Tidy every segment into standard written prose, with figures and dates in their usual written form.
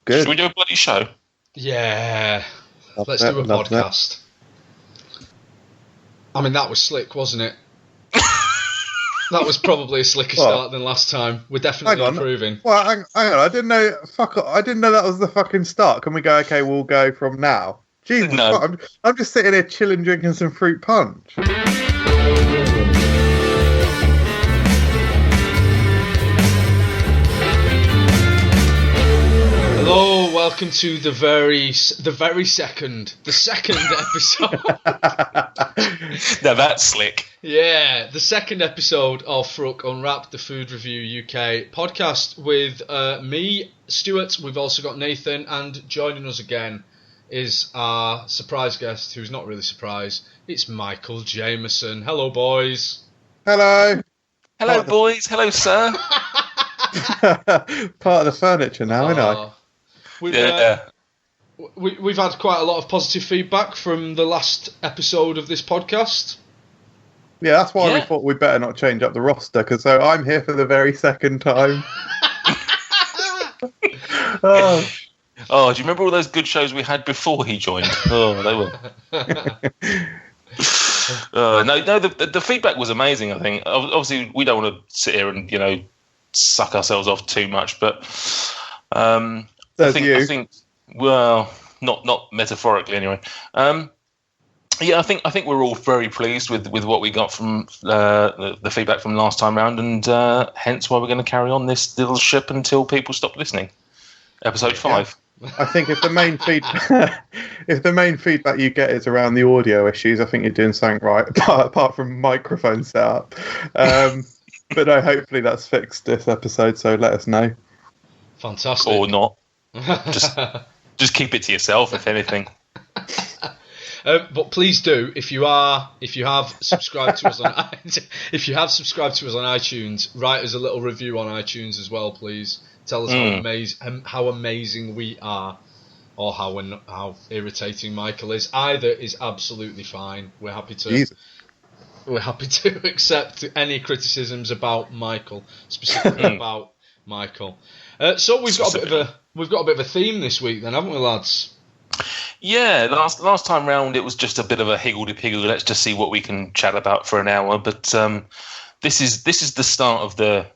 Good. Should we do a bloody show? Yeah. Let's do a podcast. I mean, that was slick, wasn't it? That was probably a slicker start than last time. We're definitely improving. Well, hang on. I didn't know. I didn't know that was the fucking start. Can we go? Okay, we'll go from now. Jesus, no. I'm just sitting here chilling, drinking some fruit punch. Hello, welcome to the second episode. Now that's slick. Yeah, the second episode of FRUK Unwrapped, the Food Review UK podcast with me, Stuart. We've also got Nathan, and joining us again is our surprise guest, who's not really surprised. It's Michael Jameson. Hello, boys. Hello. Hello, boys. Hello, sir. Part of the furniture now, isn't I? We've had quite a lot of positive feedback from the last episode of this podcast. Yeah, that's why we thought we'd better not change up the roster, because I'm here for the very second time. Oh, do you remember all those good shows we had before he joined? Oh, they were. No, the feedback was amazing, I think. Obviously, we don't want to sit here and, suck ourselves off too much, but I think, well, not metaphorically anyway. I think we're all very pleased with what we got from the feedback from last time round, and hence why we're going to carry on this little ship until people stop listening. Episode 5. I think if the main feedback you get is around the audio issues, I think you're doing something right, apart from microphone setup. But no, hopefully that's fixed this episode. So let us know. Fantastic. Or not. Just keep it to yourself, if anything. But please do, if you have subscribed to us on iTunes, write us a little review on iTunes as well, please. Tell us how amazing we are, or how irritating Michael is. Either is absolutely fine. We're happy to accept any criticisms about Michael, specifically about Michael. So we've got a bit of a theme this week, then, haven't we, lads? Yeah, last time round it was just a bit of a higgledy-piggledy. Let's just see what we can chat about for an hour. But this is the start of the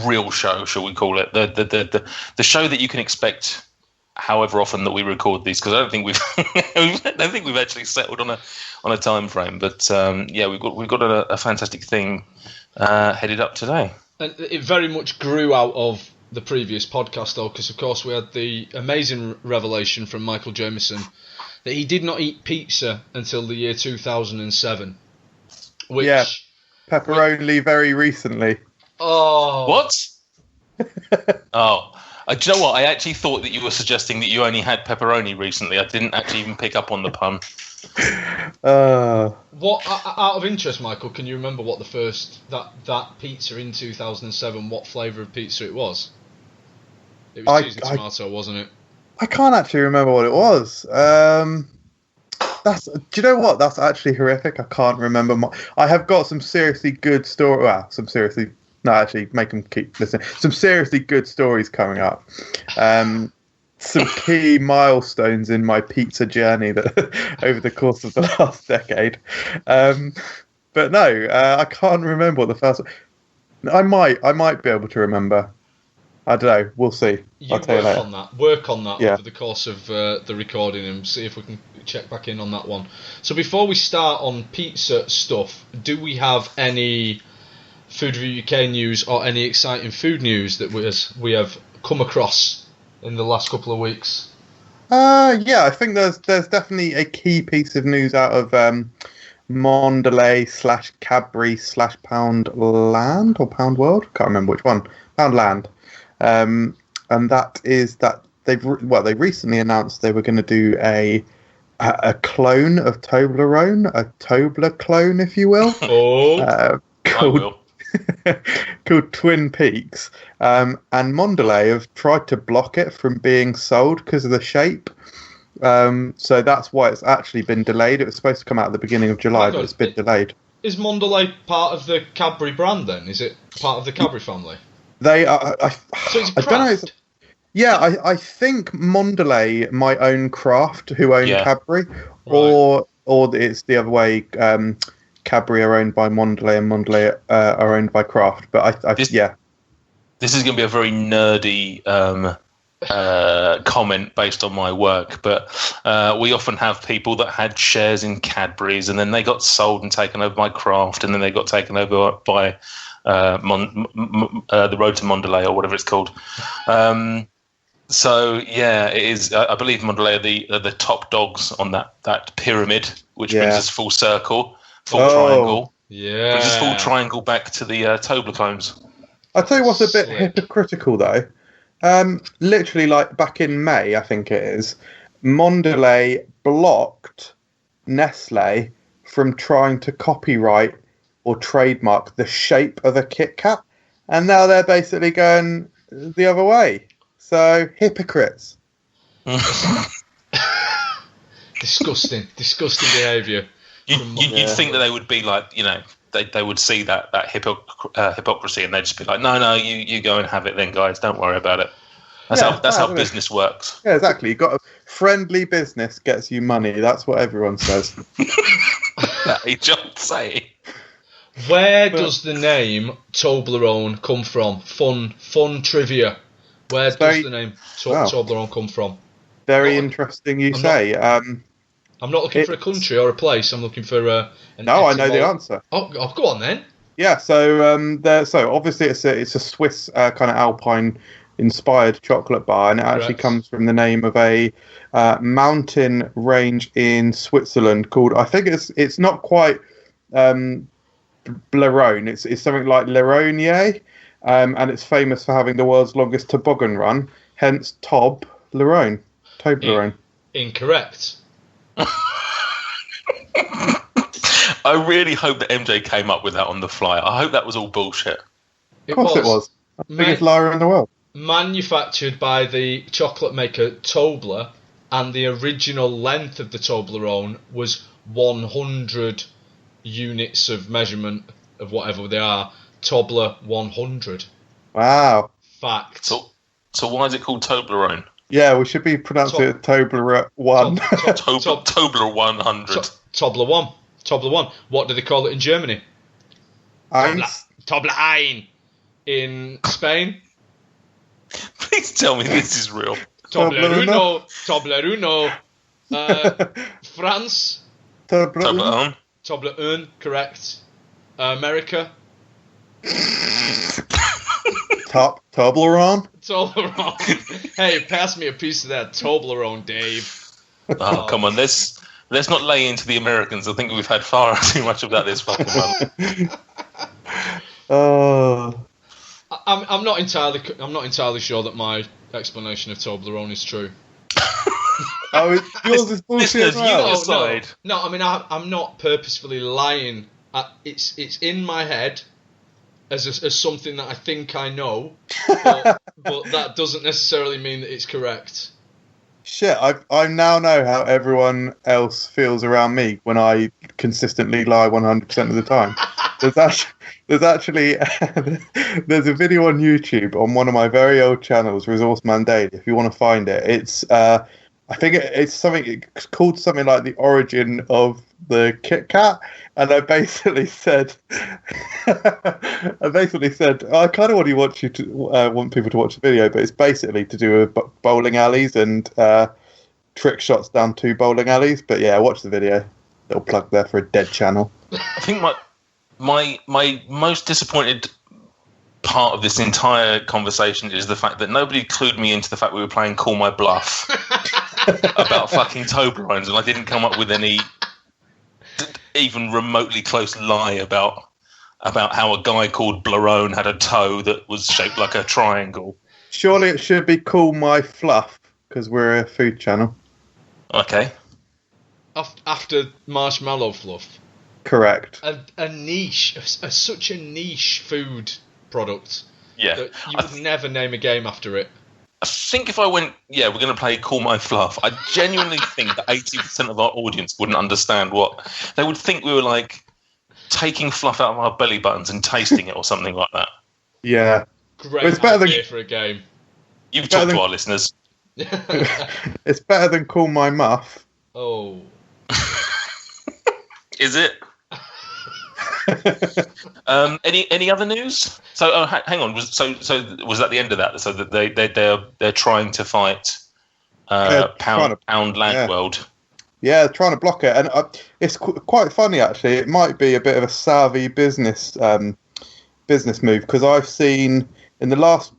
real show, shall we call it? The show that you can expect, however often that we record these, because I don't think we've actually settled on a time frame. But we've got a fantastic theme headed up today. And it very much grew out of the previous podcast, though, because of course we had the amazing revelation from Michael Jameson that he did not eat pizza until the year 2007. Pepperoni very recently. Oh, what? Oh, do you know what? I actually thought that you were suggesting that you only had pepperoni recently. I didn't actually even pick up on the pun. What, out of interest, Michael, can you remember what the first that pizza in 2007? What flavour of pizza it was? It was cheese and tomato, wasn't it? I can't actually remember what it was. Do you know what? That's actually horrific. I can't remember. I have got some seriously good story. Well, make them keep listening. Some seriously good stories coming up. Some key milestones in my pizza journey that over the course of the last decade. But no, I can't remember what the first one. I might be able to remember. I don't know. We'll see. I'll tell you later. Work on that over the course of the recording, and see if we can check back in on that one. So before we start on pizza stuff, do we have any Food Review UK news or any exciting food news that we have come across in the last couple of weeks? I think there's definitely a key piece of news out of Mondelez / Cadbury / Poundland or Pound World. Can't remember which one. Poundland. And that is that they recently announced they were going to do a clone of Toblerone, a Tobler clone, if you will. Called Twin Peaks. And Mondelez have tried to block it from being sold because of the shape. So that's why it's actually been delayed. It was supposed to come out at the beginning of July, but it's been delayed. Is Mondelez part of the Cadbury brand then? Is it part of the Cadbury family? They are. So it's Kraft? Yeah, I think Mondelez might own Kraft, who own Cadbury, Right. or it's the other way. Cadbury are owned by Mondelez, and Mondelez are owned by Kraft. But This is going to be a very nerdy comment based on my work, but we often have people that had shares in Cadbury's, and then they got sold and taken over by Kraft, and then they got taken over by the Road to Mondelez or whatever it's called. So yeah, it is. I believe Mondelez are the top dogs on that pyramid, which brings us full circle, triangle. Yeah, brings us full triangle back to the Toblerones. I'll tell you what's a bit hypocritical though. Literally, like back in May, I think it is, Mondelez blocked Nestle from trying to copyright or trademark the shape of a Kit Kat, and now they're basically going the other way. So, hypocrites. Disgusting behaviour. You'd think that they would be like, they would see that hypocrisy, and they'd just be like, no, you go and have it then, guys. Don't worry about it. That's how business works. Yeah, exactly. You got a friendly business gets you money. That's what everyone says. John say. Where does the name Toblerone come from? Fun trivia. Where does the name Toblerone come from? Very interesting you say. I'm not looking for a country or a place. I'm looking for an I know the answer. Oh, go on then. Yeah, so obviously it's a Swiss kind of Alpine inspired chocolate bar, and it actually comes from the name of a mountain range in Switzerland called, I think it's not quite Blerone. It's something like Leronier. And it's famous for having the world's longest toboggan run, hence Toblerone. Incorrect. I really hope that MJ came up with that on the fly. I hope that was all bullshit. Of course it was. The biggest liar in the world. Manufactured by the chocolate maker Tobler, and the original length of the Toblerone was 100 units of measurement of whatever they are. Tobler 100. Wow. Fact. So why is it called Toblerone? Yeah, we should be pronouncing it Tobler 1. Tobler 100. Tobler 1. Tobler 1. What do they call it in Germany? Tobler ein. In Spain? Please tell me this is real. Toblerone. France? Toblerone. Toblerone, correct. America? Toblerone? Toblerone. Hey, pass me a piece of that Toblerone, Dave. Oh, come on. Let's not lay into the Americans. I think we've had far too much of that this fucking month. I'm not entirely sure that my explanation of Toblerone is true. Yours is bullshit as well. No, I mean I'm not purposefully lying. It's in my head as something that I think I know, but that doesn't necessarily mean that it's correct. Shit, I now know how everyone else feels around me when I consistently lie 100% of the time. There's actually there's a video on YouTube on one of my very old channels, Resourceman Daily. If you want to find it, it's I think it's called something like the origin of the Kit Kat, and I basically said, I kind of want people to watch the video, but it's basically to do with bowling alleys and trick shots down 2 bowling alleys. But yeah, watch the video. Little plug there for a dead channel. I think my most disappointed part of this entire conversation is the fact that nobody clued me into the fact we were playing Call My Bluff about fucking Toblerones, and I didn't come up with any even remotely close lie about how a guy called Blerone had a toe that was shaped like a triangle. Surely it should be Call My Fluff, because we're a food channel. Okay. After Marshmallow Fluff. Correct. A niche, such a niche food product. Yeah. That you would never name a game after it. I think if I went, we're going to play Call My Fluff, I genuinely think that 80% of our audience wouldn't understand what. They would think we were like taking fluff out of our belly buttons and tasting it or something like that. Yeah. Great idea for a game. You've talked to our listeners. It's better than Call My Muff. Oh. Is it? Any other news? So hang on. So was that the end of that? So that they're trying to fight Pound Land World. Yeah, trying to block it, and it's quite funny actually. It might be a bit of a savvy business move, because I've seen in the last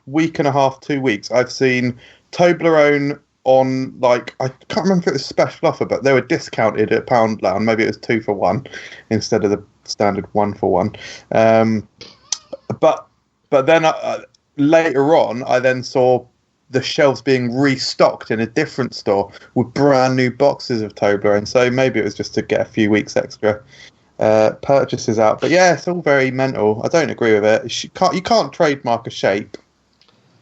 week and a half, 2 weeks, I've seen Toblerone on, like, I can't remember if it was a special offer, but they were discounted at Poundland. Maybe it was 2 for 1 instead of the standard 1 for 1. But then later on, I then saw the shelves being restocked in a different store with brand new boxes of Toblerone. So maybe it was just to get a few weeks extra purchases out. But yeah, it's all very mental. I don't agree with it. You can't trademark a shape.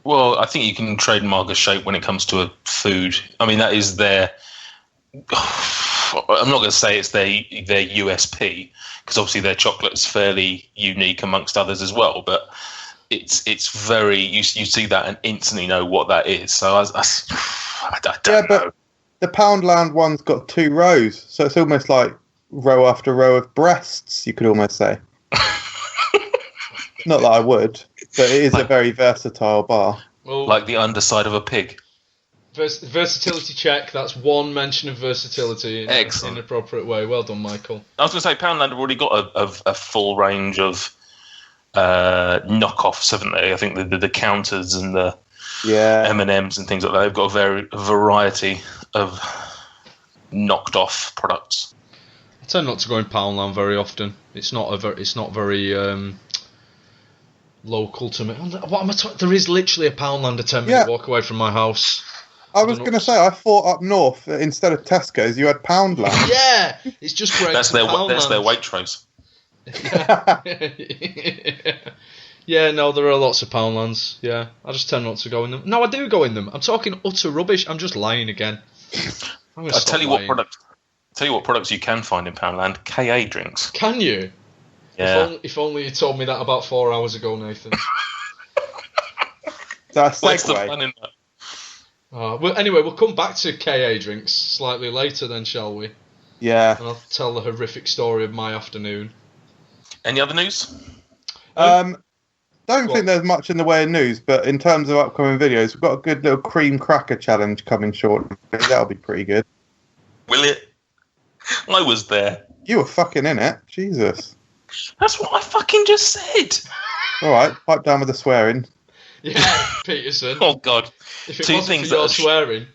Well, I think you can trademark a shape when it comes to a food. I mean, that is their... I'm not going to say it's their USP, because obviously their chocolate's fairly unique amongst others as well, but it's very... You see that and instantly know what that is. So I don't know. But the Poundland one's got 2 rows, so it's almost like row after row of breasts, you could almost say. Not that I would, but it is a very versatile bar. Well, like the underside of a pig. Versatility check. That's one mention of versatility in an appropriate way. Well done, Michael. I was going to say, Poundland have already got a full range of knockoffs, haven't they? I think the counters and the M&Ms and things like that. They've got a variety of knocked off products. I tend not to go in Poundland very often. It's not very local to me. What am I talking? There is literally a Poundland a 10-minute walk away from my house. I was going to say, I thought up north, instead of Tesco's, you had Poundland. Yeah, it's just great. That's their Waitrose. Yeah, no, there are lots of Poundlands. Yeah, I just tend not to go in them. No, I do go in them. I'm talking utter rubbish. I'm just lying again. I'll tell you what products you can find in Poundland. KA drinks. Can you? Yeah. If only you told me that about 4 hours ago, Nathan. That's what's the fun in that? Well, anyway, we'll come back to KA drinks slightly later then, shall we? Yeah. And I'll tell the horrific story of my afternoon. Any other news? Don't think there's much in the way of news, but in terms of upcoming videos, we've got a good little cream cracker challenge coming shortly. That'll be pretty good. Will it? I was there. You were fucking in it. Jesus. That's what I fucking just said. All right, pipe down with the swearing. Yeah, Peterson. Oh, God. If it wasn't for your swearing.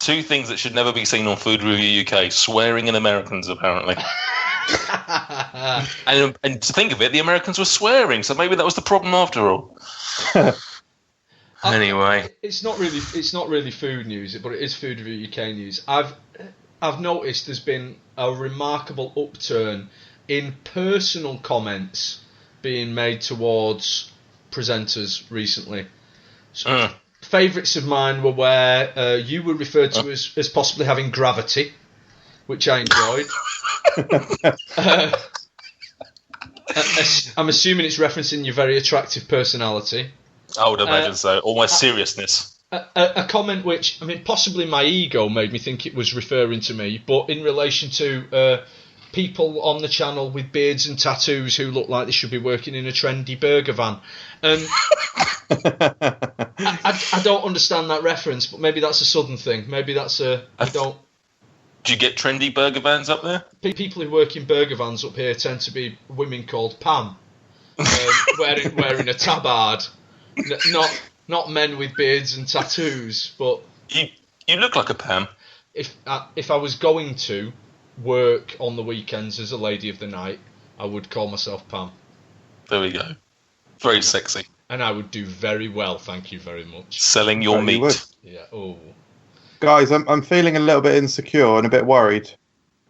2 things that should never be seen on Food Review UK. Swearing and Americans, apparently. and to think of it, the Americans were swearing, so maybe that was the problem after all. Anyway. It's not really food news, but it is Food Review UK news. I've noticed there's been a remarkable upturn in personal comments being made towards presenters recently. So, favourites of mine were where you were referred to as possibly having gravity, which I enjoyed. I'm assuming it's referencing your very attractive personality. I would imagine so, or my seriousness. A comment which, I mean, possibly my ego made me think it was referring to me, but in relation to people on the channel with beards and tattoos who look like they should be working in a trendy burger van. I don't understand that reference, but maybe that's a southern thing. Maybe that's a... Do you get trendy burger vans up there? People who work in burger vans up here tend to be women called Pam, wearing a tabard. Not men with beards and tattoos, but... You look like a Pam. If I was going to work on the weekends as a lady of the night, I would call myself Pam. There we go. Very sexy. And I would do very well, thank you very much. Selling your meat. You yeah. Oh. Guys, I'm feeling a little bit insecure and a bit worried.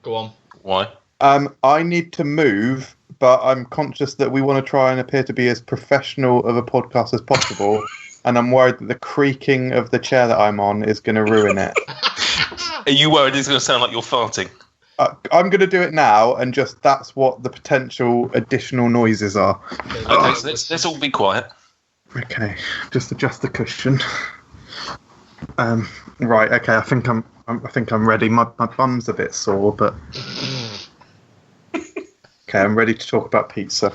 Go on. Why? I need to move, but I'm conscious that we want to try and appear to be as professional of a podcast as possible, and I'm worried that the creaking of the chair that I'm on is going to ruin it. Are you worried it's going to sound like you're farting? I'm going to do it now, and just that's what the potential additional noises are. Okay, so let's all be quiet. Okay, just adjust the cushion. Right. Okay. I think I'm ready. My bum's a bit sore, but okay. I'm ready to talk about pizza.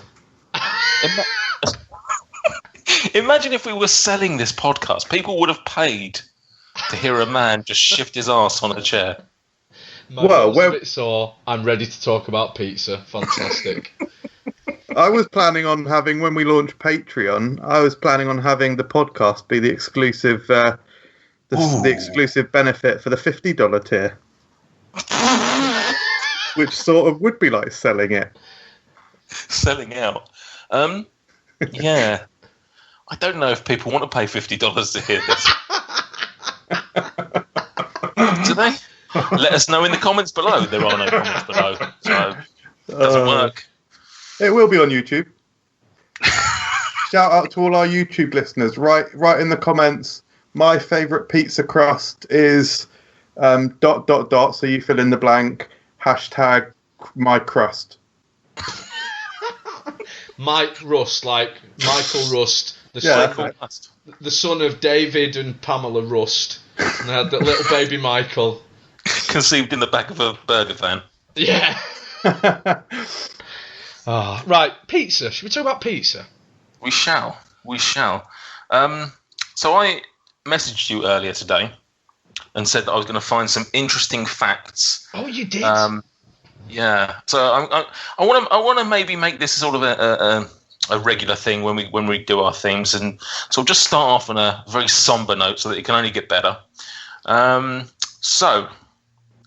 Imagine if we were selling this podcast. People would have paid to hear a man just shift his ass on a chair. My bum's a bit sore. I'm ready to talk about pizza. Fantastic. I was planning on having, when we launch Patreon, I was planning on having the podcast be the exclusive, the exclusive benefit for the $50 tier, which sort of would be like selling it. Selling out. Yeah. I don't know if people want to pay $50 to hear this. Do they? Let us know in the comments below. There are no comments below, so it doesn't work. It will be on YouTube. Shout out to all our YouTube listeners. Write in the comments, my favourite pizza crust is ... So you fill in the blank, hashtag my crust. Mike Rust, like Michael Rust, the son of David and Pamela Rust. And they had that little baby Michael. Conceived in the back of a burger van. Yeah. Right, pizza. Should we talk about pizza? We shall. So I messaged you earlier today and said that I was going to find some interesting facts. Oh, you did? Yeah. So I want to maybe make this sort of a regular thing when we do our themes, and so we'll just start off on a very somber note so that it can only get better.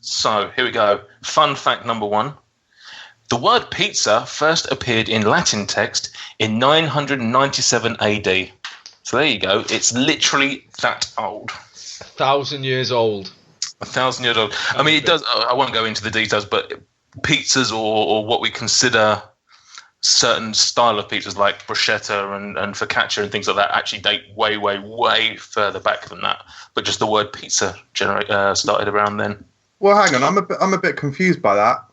So here we go. Fun fact number 1. The word pizza first appeared in Latin text in 997 AD. So there you go. It's literally that old. 1,000 years old. 1,000 years old. I mean, it does. I won't go into the details, but pizzas or what we consider certain style of pizzas like bruschetta and focaccia and things like that actually date way, way, way further back than that. But just the word pizza started around then. Well, hang on. I'm a bit confused by that.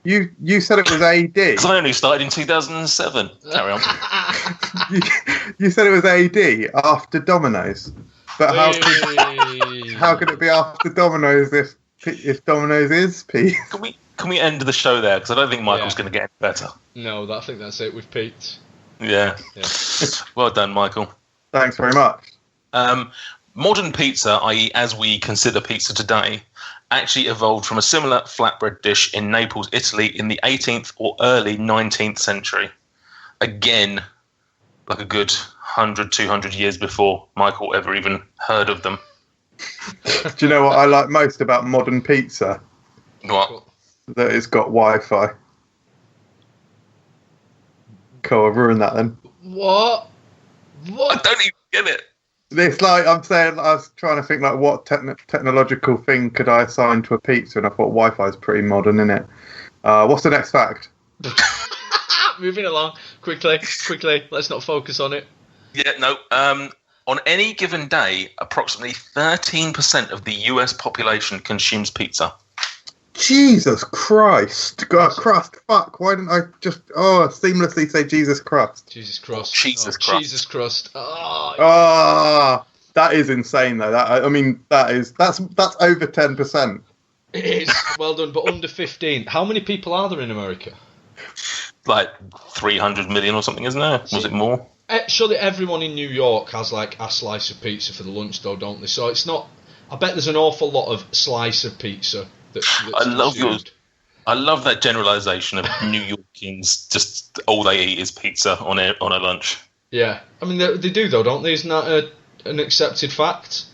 You said it was AD. Because I only started in 2007. Carry on. you said it was AD after Domino's, but how could it be after Domino's if Domino's is Pete? Can we end the show there? Because I don't think Michael's going to get any better. No, I think that's it with Pete. Yeah. Well done, Michael. Thanks very much. Modern pizza, i.e. as we consider pizza today, actually evolved from a similar flatbread dish in Naples, Italy in the 18th or early 19th century. Again, like a good 100, 200 years before Michael ever even heard of them. Do you know what I like most about modern pizza? What? That it's got Wi-Fi. Cool, I've ruined that then. What? I don't even get it. It's like, I'm saying, I was trying to think like what technological thing could I assign to a pizza, and I thought Wi-Fi is pretty modern, isn't it? What's the next fact? Moving along quickly. Let's not focus on it. Yeah, no. On any given day, approximately 13% of the US population consumes pizza. Jesus Christ. God, crust. Fuck. Why didn't I just seamlessly say Jesus Christ? Jesus Christ. Jesus Christ. Jesus Christ. That is insane though. That's over 10%. It is. Well done, but under 15. How many people are there in America? Like 300 million or something, isn't there? Was it more? Surely everyone in New York has like a slice of pizza for the lunch though, don't they? So it's not. I bet there's an awful lot of slice of pizza. I love that generalisation of New Yorkers. Just all they eat is pizza on a lunch. Yeah, I mean they do though, don't they? Isn't that an accepted fact?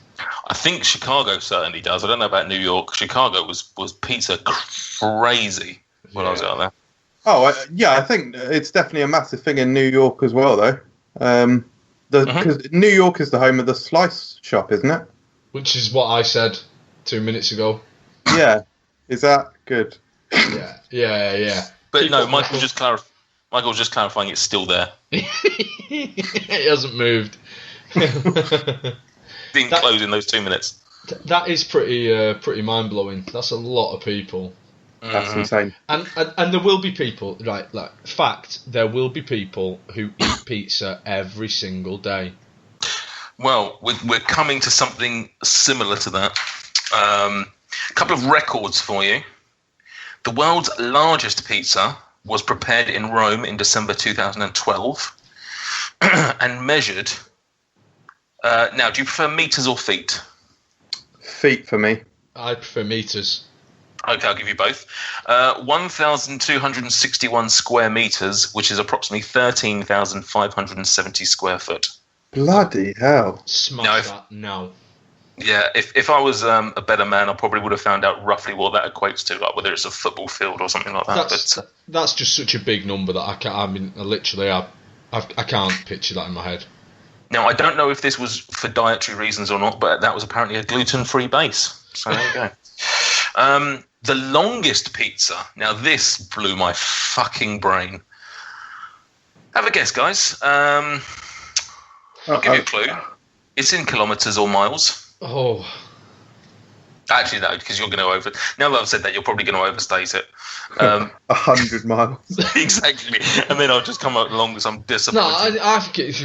I think Chicago certainly does. I don't know about New York. Chicago was pizza crazy when I was out there. Oh I think it's definitely a massive thing in New York as well, though. Because New York is the home of the slice shop, isn't it? Which is what I said 2 minutes ago. Yeah, is that good? Yeah. But no, Michael's just clarifying it's still there. It hasn't moved. Didn't close in those 2 minutes. That is pretty mind blowing. That's a lot of people. That's insane. And there will be people, right? Like fact, there will be people who eat pizza every single day. Well, we're coming to something similar to that. A couple of records for you. The world's largest pizza was prepared in Rome in December 2012 and measured. Now, do you prefer meters or feet? Feet for me. I prefer meters. Okay, I'll give you both. 1,261 square meters, which is approximately 13,570 square foot. Bloody hell. Smash that now. Yeah, if I was a better man, I probably would have found out roughly what that equates to, like whether it's a football field or something like that. That's just such a big number that I can't. I mean, literally, I can't picture that in my head. Now, I don't know if this was for dietary reasons or not, but that was apparently a gluten-free base. So there you go. The longest pizza. Now, this blew my fucking brain. Have a guess, guys. I'll give you a clue. It's in kilometres or miles. Oh. Actually, no, because you're going to now that I've said that, you're probably going to overstate it. 100 miles. Exactly. And then I'll just come up along with some disappointing. No, I think it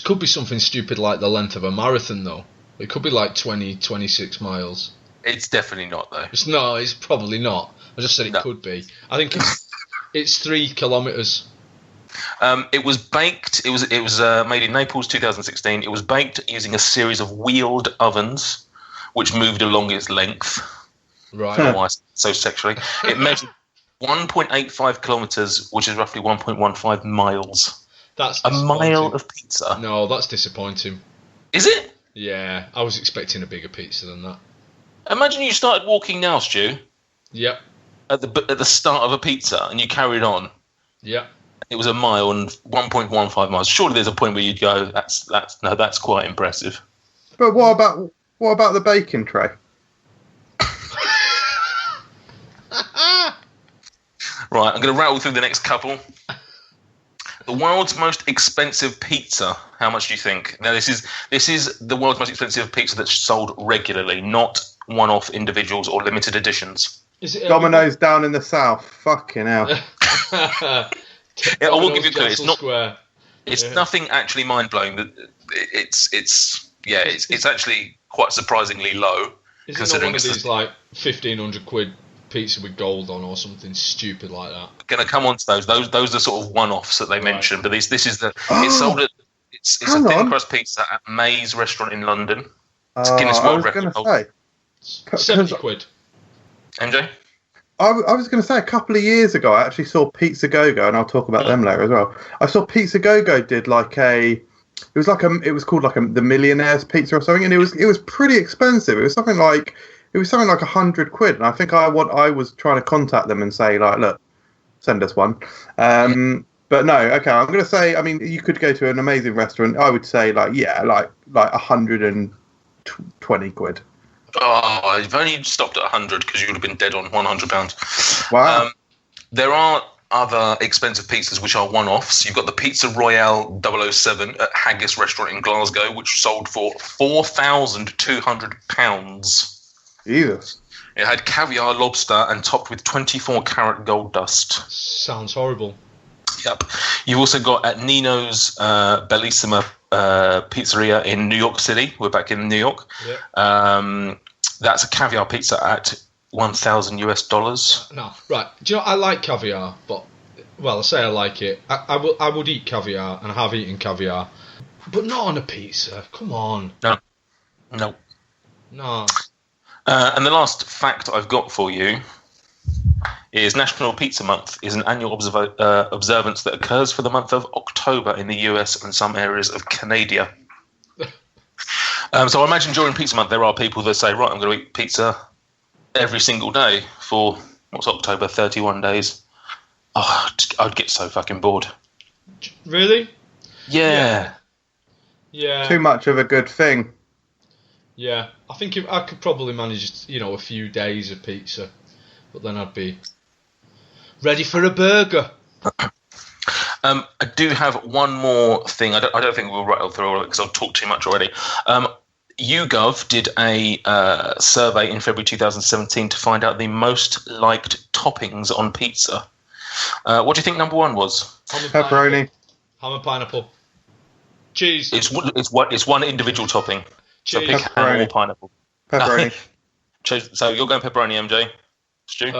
could be something stupid like the length of a marathon, though. It could be like 26 miles. It's definitely not, though. It's probably not. I just said it could be. I think it's 3 kilometres. It was baked. It was made in Naples, 2016. It was baked using a series of wheeled ovens, which moved along its length. Right. I don't know why so sexually. It measured 1.85 kilometres, which is roughly 1.15 miles. That's a mile of pizza. No, that's disappointing. Is it? Yeah, I was expecting a bigger pizza than that. Imagine you started walking now, Stu. Yep. At the start of a pizza, and you carried on. Yep. It was a mile and 1.15 miles. Surely there's a point where you'd go, that's quite impressive. But what about the bacon tray? Right, I'm going to rattle through the next couple. The world's most expensive pizza. How much do you think? Now, this is the world's most expensive pizza that's sold regularly, not one-off individuals or limited editions. Is it Domino's down in the south? Fucking hell. I will give you a clue. It's Yeah. nothing actually mind-blowing. It's actually quite surprisingly low. Is it not one of these like 1,500 quid pizza with gold on or something stupid like that? Going to come on to those. Those are sort of one-offs that they mentioned. But this is it's sold at it's a thin crust pizza at May's restaurant in London. It's Guinness World Record. 70 quid. MJ? I was going to say a couple of years ago I actually saw Pizza Go-Go, and I'll talk about them later as well. I saw Pizza Go-Go did it was called the Millionaire's Pizza or something, and it was pretty expensive. It was something like 100 quid, and I think I was trying to contact them and say like, look, send us one. But no, okay, I'm going to say, I mean, you could go to an amazing restaurant. I would say like 120 quid. Oh, you've only stopped at 100 because you would have been dead on £100. Wow. There are other expensive pizzas which are one-offs. You've got the Pizza Royale 007 at Haggis Restaurant in Glasgow, which sold for £4,200. Jesus. It had caviar, lobster, and topped with 24-carat gold dust. Sounds horrible. Yep. You've also got at Nino's Bellissima Pizzeria in New York City. We're back in New York. Yep. That's a caviar pizza at $1,000. No, right. Do you know, I like caviar, but, well, I say I like it. I would eat caviar, and I have eaten caviar, but not on a pizza. Come on. No. No. And the last fact I've got for you is National Pizza Month is an annual observance that occurs for the month of October in the US and some areas of Canada. So I imagine during Pizza Month there are people that say, right, I'm going to eat pizza every single day for, what's October, 31 days. Oh, I'd get so fucking bored. Really? Yeah. Too much of a good thing. Yeah, I think I could probably manage, a few days of pizza, but then I'd be ready for a burger. I do have one more thing. I don't think we'll rattle through all of it because I've talked too much already. YouGov did a survey in February 2017 to find out the most liked toppings on pizza. What do you think number one was? Pepperoni. Ham and pineapple. Cheese. It's one individual topping. Cheese. So pick ham or pineapple. Pepperoni. So you're going pepperoni, MJ? Stu?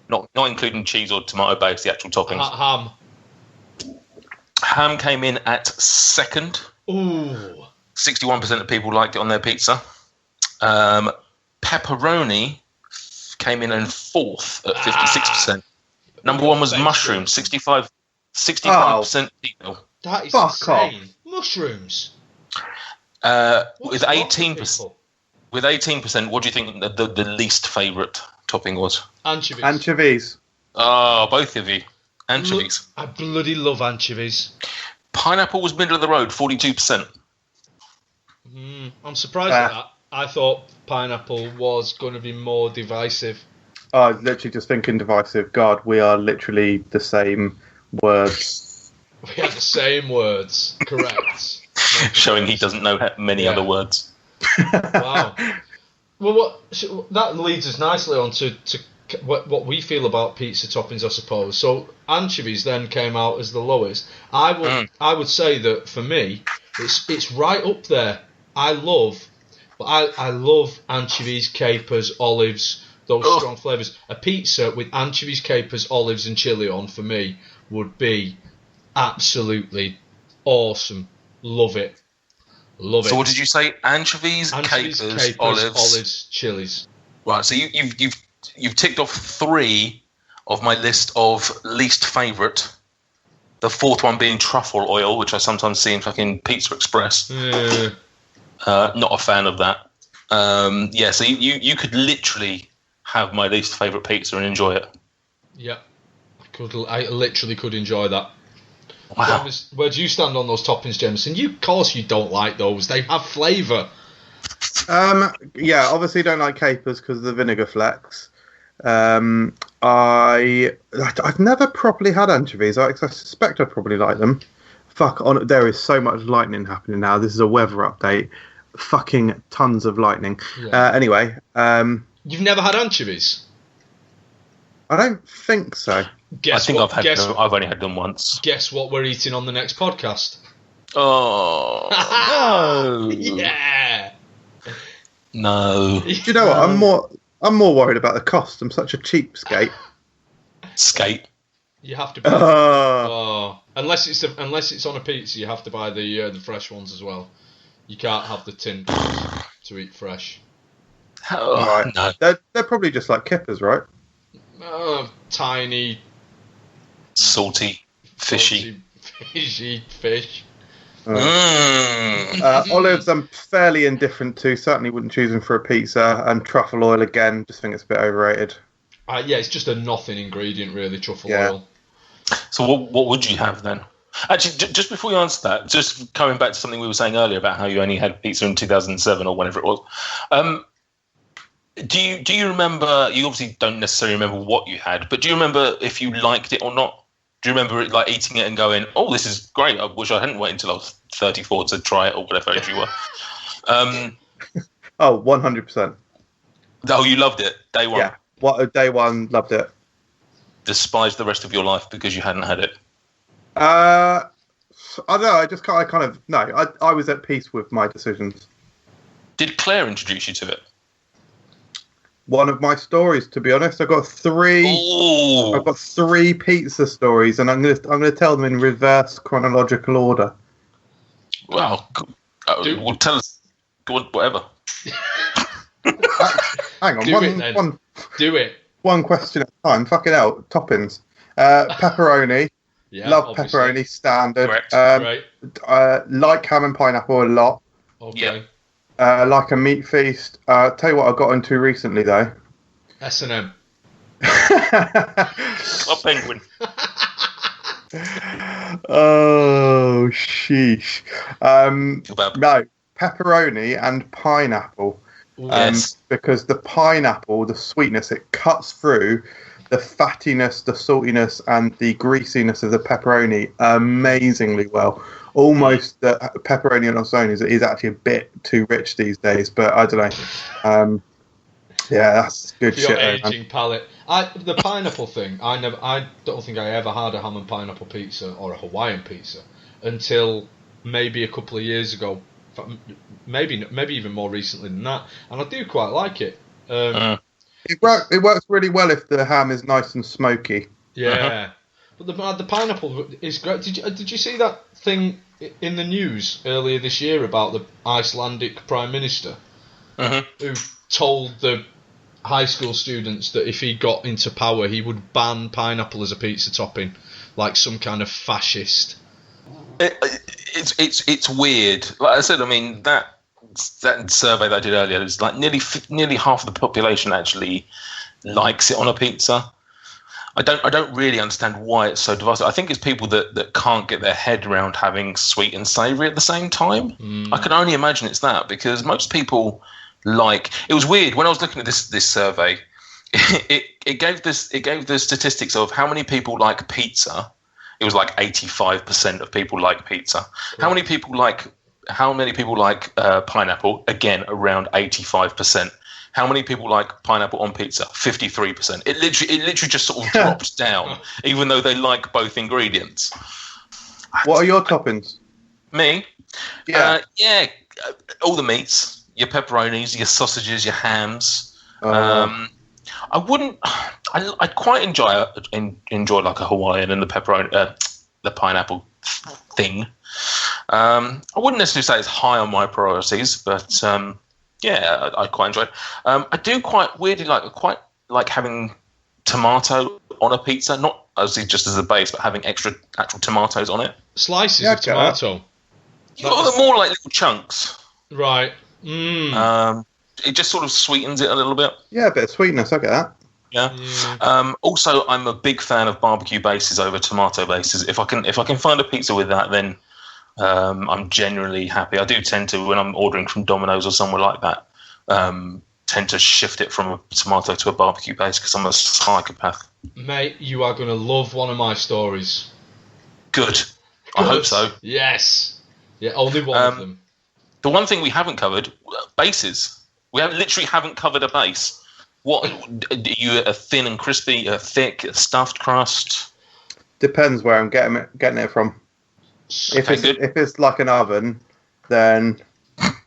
Not including cheese or tomato base, the actual toppings. Ham. Ham came in at second. Ooh. 61% of people liked it on their pizza. Pepperoni came in fourth at 56%. Number one was mushroom, 65% people. That is Fuck insane. off. Mushrooms. With 18%, what do you think the least favourite topping was? Anchovies. Oh, both of you. Anchovies. I bloody love anchovies. Pineapple was middle of the road, 42%. I'm surprised at that. I thought pineapple was going to be more divisive. Oh, I was literally just thinking divisive. God, we are literally the same words. We have the same words. Correct. Showing he doesn't know many other words. Wow. Well, that leads us nicely on to what we feel about pizza toppings, I suppose. So anchovies then came out as the lowest. I would say that for me, it's right up there. I love anchovies, capers, olives, those strong flavours. A pizza with anchovies, capers, olives, and chili on for me would be absolutely awesome. Love it. So what did you say? Anchovies, capers, olives, chilies. Right. So you've ticked off 3 of my list of least favourite. The fourth one being truffle oil, which I sometimes see in fucking Pizza Express. Not a fan of that. So you could literally have my least favourite pizza and enjoy it. Yeah, I literally could enjoy that. Wow. James, where do you stand on those toppings, Jameson? Of course you don't like those. They have flavour. Yeah, obviously don't like capers because of the vinegar flecks. I've never properly had anchovies. I suspect I'd probably like them. There is so much lightning happening now. This is a weather update. Fucking tons of lightning. Yeah. Anyway. You've never had anchovies? I don't think so. I've only had them once. Guess what we're eating on the next podcast? Oh. No. Yeah. No. Do you know what? I'm more worried about the cost. I'm such a cheapskate. Skate. You have to buy. Unless it's on a pizza, you have to buy the fresh ones as well. You can't have the tin to eat fresh. Right. No. They're probably just like kippers, right? Tiny, salty, fishy fish. Olives I'm fairly indifferent to. Certainly wouldn't choose them for a pizza. And truffle oil again, just think it's a bit overrated. It's just a nothing ingredient really, truffle oil. So what would you have then? Actually, just before you answer that, just coming back to something we were saying earlier about how you only had pizza in 2007 or whenever it was. Do you remember? You obviously don't necessarily remember what you had, but do you remember if you liked it or not? Do you remember like eating it and going, "Oh, this is great. I wish I hadn't waited until I was 34 to try it or whatever age you were." 100%. Oh, you loved it day one. Yeah, day one, loved it. Despised the rest of your life because you hadn't had it. I don't know. I was at peace with my decisions. Did Claire introduce you to it? One of my stories, to be honest. I've got 3. Ooh. I've got 3 pizza stories, and I'm gonna tell them in reverse chronological order. Wow. Well, tell us. Go on, whatever. Hang on. Do it. One question at a time. Fucking hell. Toppings. Pepperoni. Yeah, love obviously. Pepperoni. Standard. Right. Like ham and pineapple a lot. Okay. Yeah. Like a meat feast. Tell you what I got into recently though. S&M. Club Penguin. Oh sheesh. No, pepperoni and pineapple. Yes. Because the pineapple, the sweetness, it cuts through the fattiness, the saltiness, and the greasiness of the pepperoni amazingly well. Almost the pepperoni on its own is actually a bit too rich these days, but I don't know. That's good shit. Your aging palate. The pineapple thing. I don't think I ever had a ham and pineapple pizza or a Hawaiian pizza until maybe a couple of years ago, maybe even more recently than that, and I do quite like it. It works really well if the ham is nice and smoky. Yeah, but the pineapple is great. Did you see that thing in the news earlier this year about the Icelandic Prime Minister who told the high school students that if he got into power, he would ban pineapple as a pizza topping, like some kind of fascist. It's weird. Like I said, I mean that survey that I did earlier is like nearly half of the population actually likes it on a pizza. I don't really understand why it's so divisive. I think it's people that can't get their head around having sweet and savoury at the same time. I can only imagine it's that, because most people like. It was weird when I was looking at this survey. It gave the statistics of how many people like pizza. It was like 85% of people like pizza. How many people like pineapple? Again, around 85%. How many people like pineapple on pizza? 53%. It literally just sort of dropped down, even though they like both ingredients. What are your toppings? Me? Yeah. All the meats, your pepperonis, your sausages, your hams. I wouldn't. I'd quite enjoy like a Hawaiian and the pepperoni, the pineapple thing. I wouldn't necessarily say it's high on my priorities, but yeah, I quite enjoy it. I do quite weirdly like having tomato on a pizza, not obviously just as a base, but having actual tomatoes on it. Slices of tomato. More like little chunks. Right. It just sort of sweetens it a little bit. Yeah, a bit of sweetness. I get that. Yeah. Also, I'm a big fan of barbecue bases over tomato bases. If I can find a pizza with that, then I'm generally happy. I do tend to, when I'm ordering from Domino's or somewhere like that, tend to shift it from a tomato to a barbecue base because I'm a psychopath. Mate, you are going to love one of my stories. Good. I hope so. Yes. Yeah, only one of them. The one thing we haven't covered, bases. We literally haven't covered a base. What are you, a thin and crispy, a thick, a stuffed crust? Depends where I'm getting it from. If it's like an oven, then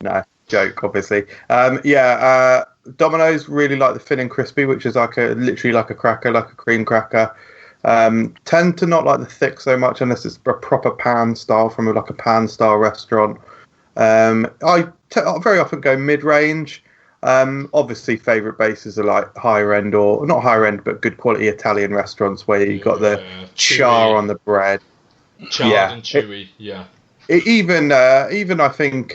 no, joke, obviously. Domino's really like the thin and crispy, which is literally like a cracker, like a cream cracker. Tend to not like the thick so much unless it's a proper pan style from like a pan style restaurant. I very often go mid-range. Obviously, favourite bases are like higher end, or not higher end, but good quality Italian restaurants where you got the char on the bread. Charred and chewy, Even I think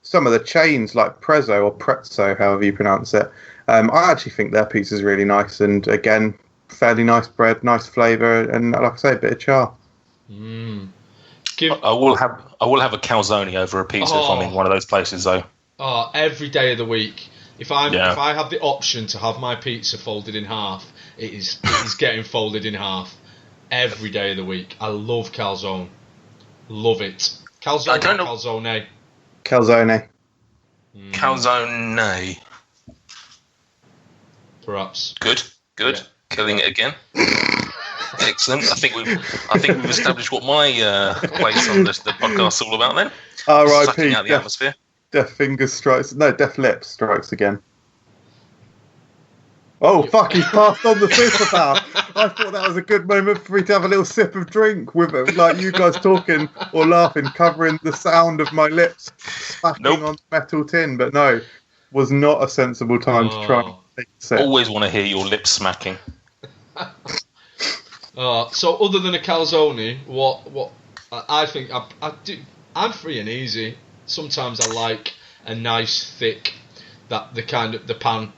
some of the chains like Prezzo or Prezzo, however you pronounce it, I actually think their pizza is really nice, and again, fairly nice bread, nice flavour, and like I say, a bit of char. I will have a calzone over a pizza if I'm in one of those places, though. Oh, every day of the week. If I have the option to have my pizza folded in half, it is getting folded in half every day of the week. I love calzone. Love it. Calzone or calzone? Calzone. Calzone. Perhaps. Good. Yeah. Killing it again. Excellent. I think we've established what my place on the podcast's all about then. R.I.P. Sucking out the atmosphere. Death lips strikes again. Oh, fuck, he's passed on the superpower. I thought that was a good moment for me to have a little sip of drink with it, like you guys talking or laughing, covering the sound of my lips smacking on the metal tin, but no, was not a sensible time to try and take a sip. Always want to hear your lips smacking. So other than a calzone, what I think I do, I'm free and easy. Sometimes I like a nice thick, the pan.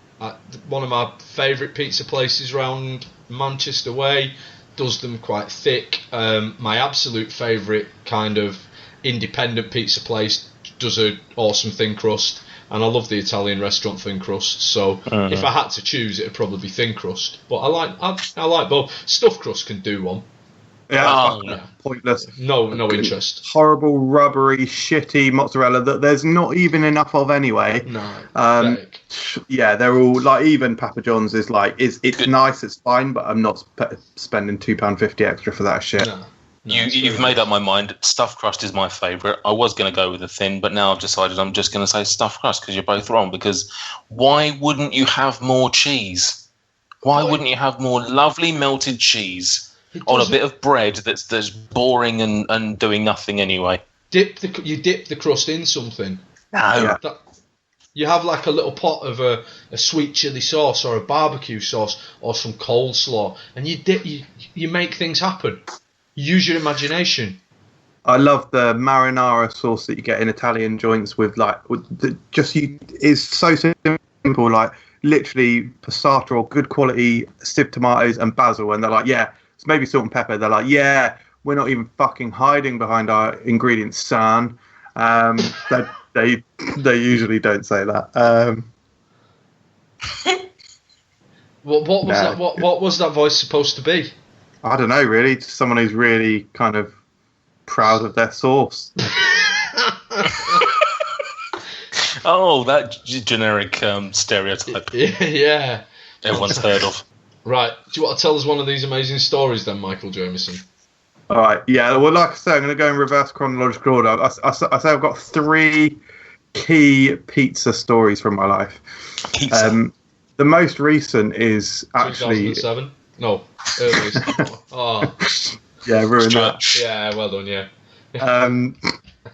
One of my favourite pizza places around Manchester way does them quite thick. My absolute favourite kind of independent pizza place does an awesome thin crust, and I love the Italian restaurant thin crust. So if I had to choose, it'd probably be thin crust. But I like both. Stuffed crust can do one. Yeah, pointless. No interest. Horrible, rubbery, shitty mozzarella that there's not even enough of anyway. No. Yeah, they're all like, even Papa John's is like, it's nice, it's fine, but I'm not spending £2.50 extra for that shit. You've made up my mind. Stuffed crust is my favourite. I was going to go with the thin, but now I've decided I'm just going to say stuffed crust because you're both wrong. Because why wouldn't you have more cheese? Why wouldn't you have more lovely melted cheese on a bit of bread that's boring and doing nothing anyway? You dip the crust in something. No. You have like a little pot of a sweet chili sauce or a barbecue sauce or some coleslaw, and you make things happen. Use your imagination. I love the marinara sauce that you get in Italian joints it's so simple, like literally passata or good quality sieved tomatoes and basil, and they're like, yeah, it's maybe salt and pepper. They're like, yeah, we're not even fucking hiding behind our ingredients, son. They usually don't say that. What was that voice supposed to be? I don't know, really. Just someone who's really kind of proud of their sauce. Oh, that generic stereotype. Yeah. Everyone's heard of. Right. Do you want to tell us one of these amazing stories then, Michael Jamieson? All right. Yeah. Well, like I say, I'm going to go in reverse chronological order. I say I've got 3 key pizza stories from my life. Pizza. The most recent is actually 2007. No, earliest. Oh. Yeah, ruined that. Yeah, well done. Yeah.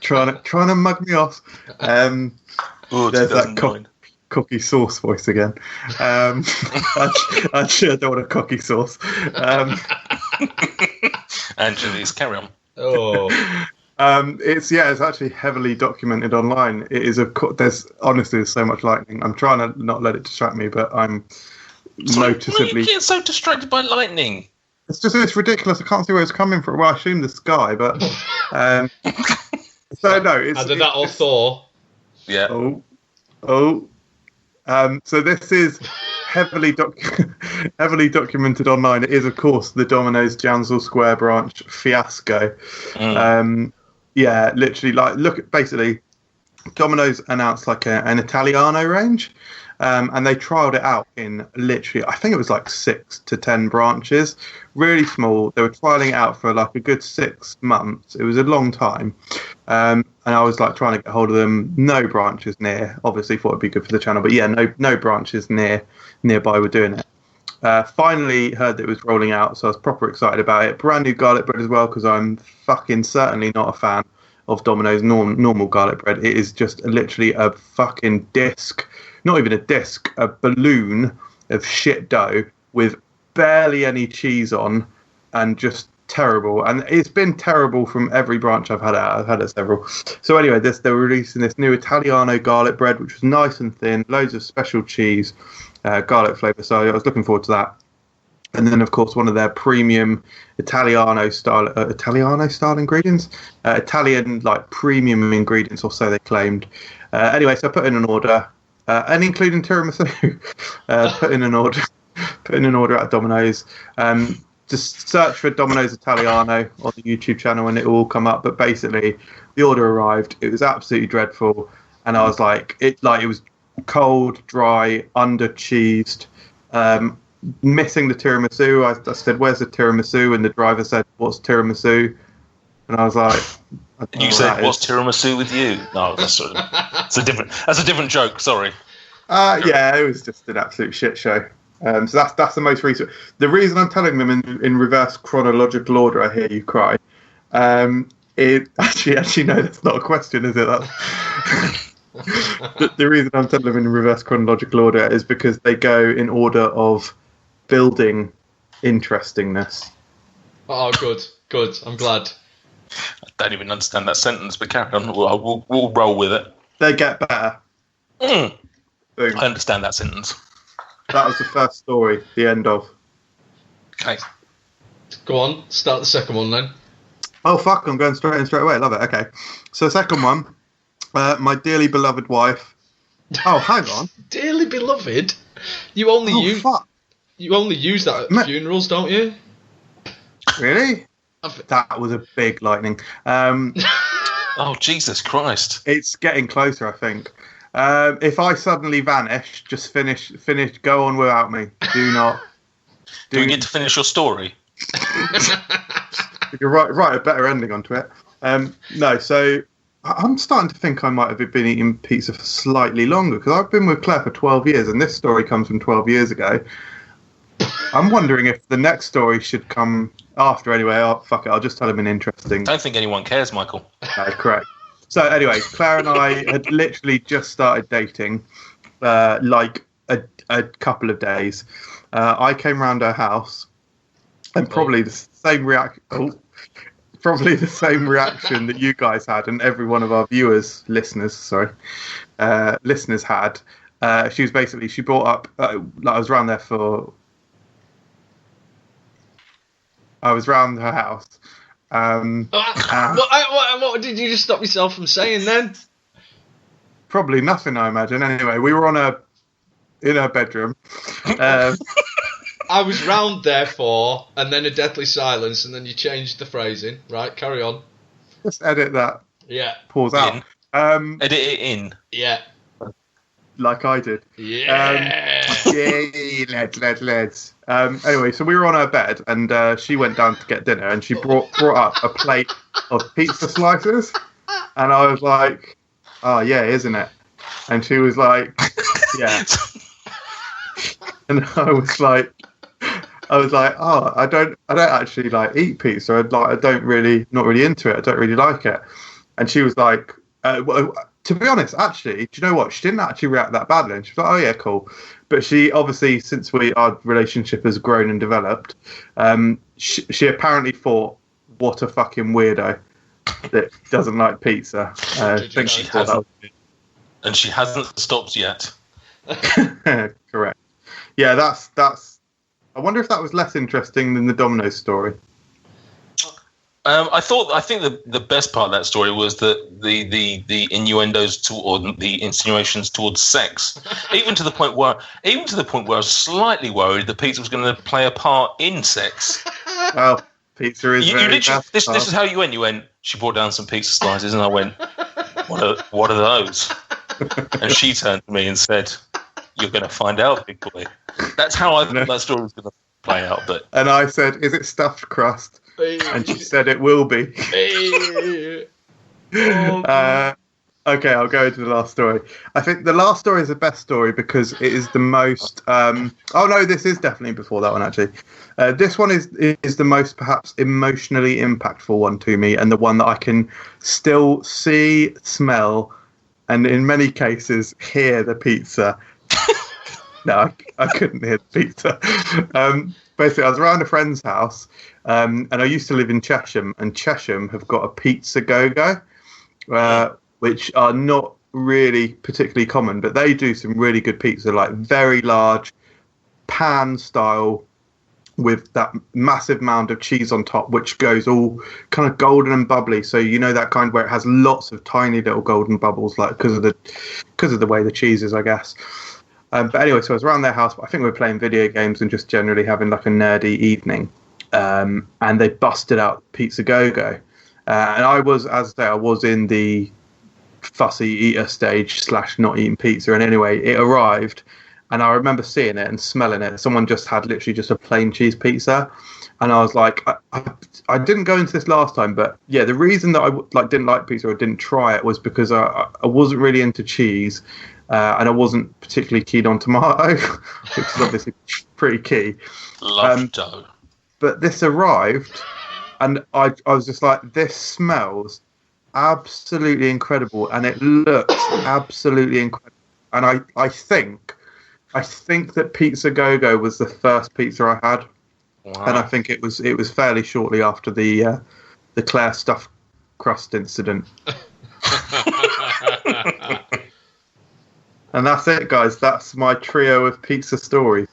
Trying to mug me off. There's that cookie sauce voice again. Actually, I don't want a cookie sauce. Angeles, carry on. Oh. It's actually heavily documented online. It is there's so much lightning. I'm trying to not let it distract me, but I'm noticeably. Why are you getting so distracted by lightning? It's ridiculous. I can't see where it's coming from. Well, I assume the sky, but so no. Either that or Thor. Yeah. So this is heavily documented online. It is, of course, the Domino's Jansel Square branch fiasco. Literally, basically, Domino's announced like an Italiano range, and they trialed it out in literally, I think it was like 6 to 10 branches, really small. They were trialing it out for like a good 6 months. It was a long time. And I was like trying to get hold of them. No branches near. Obviously, thought it'd be good for the channel, but yeah, no branches nearby were doing it. Finally heard that it was rolling out, so I was proper excited about it. Brand new garlic bread as well, because I'm fucking certainly not a fan of Domino's normal garlic bread. It is just literally a fucking disc, not even a disc, a balloon of shit dough with barely any cheese on, and just terrible. And it's been terrible from every branch I've had it at. I've had it several. So anyway, they were releasing this new Italiano garlic bread, which was nice and thin, loads of special cheese, garlic flavour. So I was looking forward to that. And then, of course, one of their premium Italiano style ingredients, Italian like premium ingredients, or so they claimed. Anyway, so I put in an order, and including tiramisu. Put in an order at Domino's. Just search for Domino's Italiano on the YouTube channel and it will all come up. But basically, the order arrived. It was absolutely dreadful, and I was like, it was cold, dry, under-cheesed, missing the tiramisu. I said, "Where's the tiramisu?" And the driver said, "What's tiramisu?" And I was like, "You said what's tiramisu with you?" No, that's a different joke. Sorry. Yeah, it was just an absolute shit show. So that's the most recent. The reason I'm telling them in reverse chronological order, I hear you cry. It actually no, that's not a question, is it? The reason I'm telling them in reverse chronological order is because they go in order of building interestingness. Oh, good. I'm glad. I don't even understand that sentence, but carry on. We'll roll with it. They get better. I understand that sentence. That was the first story, the end of. Okay. Go on, start the second one then. Oh, fuck, I'm going straight away. I love it. Okay. So, second one, my dearly beloved wife. Oh, hang on. Dearly beloved? You only use that at funerals, don't you? Really? That was a big lightning. Oh, Jesus Christ. It's getting closer, I think. If I suddenly vanish, just finish, go on without me. Do not. Do we get to finish your story? You could write a better ending onto it. No, so I'm starting to think I might have been eating pizza for slightly longer because I've been with Claire for 12 years, and this story comes from 12 years ago. I'm wondering if the next story should come after anyway. Oh, fuck it, I'll just tell him an interesting... I don't think anyone cares, Michael. No, correct. So anyway, Claire and I had literally just started dating like a couple of days. I came round her house and probably the same reaction that you guys had and every one of our listeners had. She brought up, I was round her house. What did you just stop yourself from saying then? Probably nothing, I imagine. Anyway, we were in her bedroom. I was round there for, and then a deathly silence, and then you changed the phrasing. Right, carry on. Just edit that. Yeah. Pause out. Edit it in. Yeah. Like I did. Yeah. Let's. Anyway, so we were on her bed, and she went down to get dinner, and she brought up a plate of pizza slices, and I was like, "Oh yeah, isn't it?" And she was like, "Yeah." And I was like, "Oh, I don't actually like eat pizza. Not really into it. I don't really like it." And she was like, to be honest, actually, do you know what? She didn't actually react that badly. And she was like, "Oh yeah, cool." But she obviously, since our relationship has grown and developed, she apparently thought, "What a fucking weirdo that doesn't like pizza." And she hasn't. And she hasn't stopped yet. Correct. Yeah, that's. I wonder if that was less interesting than the Domino's story. I think the best part of that story was that the innuendos or the insinuations towards sex, even to the point where I was slightly worried that pizza was going to play a part in sex. Well, pizza is this is how you went. You went. She brought down some pizza slices, and I went, "What are those?" And she turned to me and said, "You're going to find out, big boy." That's how I thought that story was going to play out. But and I said, "Is it stuffed crust?" And she said it will be. Okay, I'll go into the last story. I think the last story is the best story because it is the most... oh, no, this is definitely before that one, actually. This one is the most, perhaps, emotionally impactful one to me and the one that I can still see, smell, and in many cases, hear the pizza. No, I couldn't hear the pizza. Basically, I was around a friend's house, and I used to live in Chesham, and Chesham have got a pizza go-go, which are not really particularly common, but they do some really good pizza, like very large pan style with that massive mound of cheese on top, which goes all kind of golden and bubbly. So you know that kind where it has lots of tiny little golden bubbles, like because of the way the cheese is, I guess. But anyway, so I was around their house. I think we were playing video games and just generally having like a nerdy evening. And they busted out Pizza Go-Go. And I was, as I say, I was in the fussy eater stage / not eating pizza. And anyway, it arrived. And I remember seeing it and smelling it. Someone just had literally just a plain cheese pizza. And I was like, I didn't go into this last time. But yeah, the reason that I didn't like pizza or didn't try it was because I wasn't really into cheese. And I wasn't particularly keen on tomato, which is obviously pretty key. Love dough. But this arrived, and I was just like, this smells absolutely incredible, and it looks absolutely incredible. And I think that Pizza Go-Go was the first pizza I had, wow. And I think it was fairly shortly after the Claire stuffed crust incident. And that's it, guys. That's my trio of pizza stories.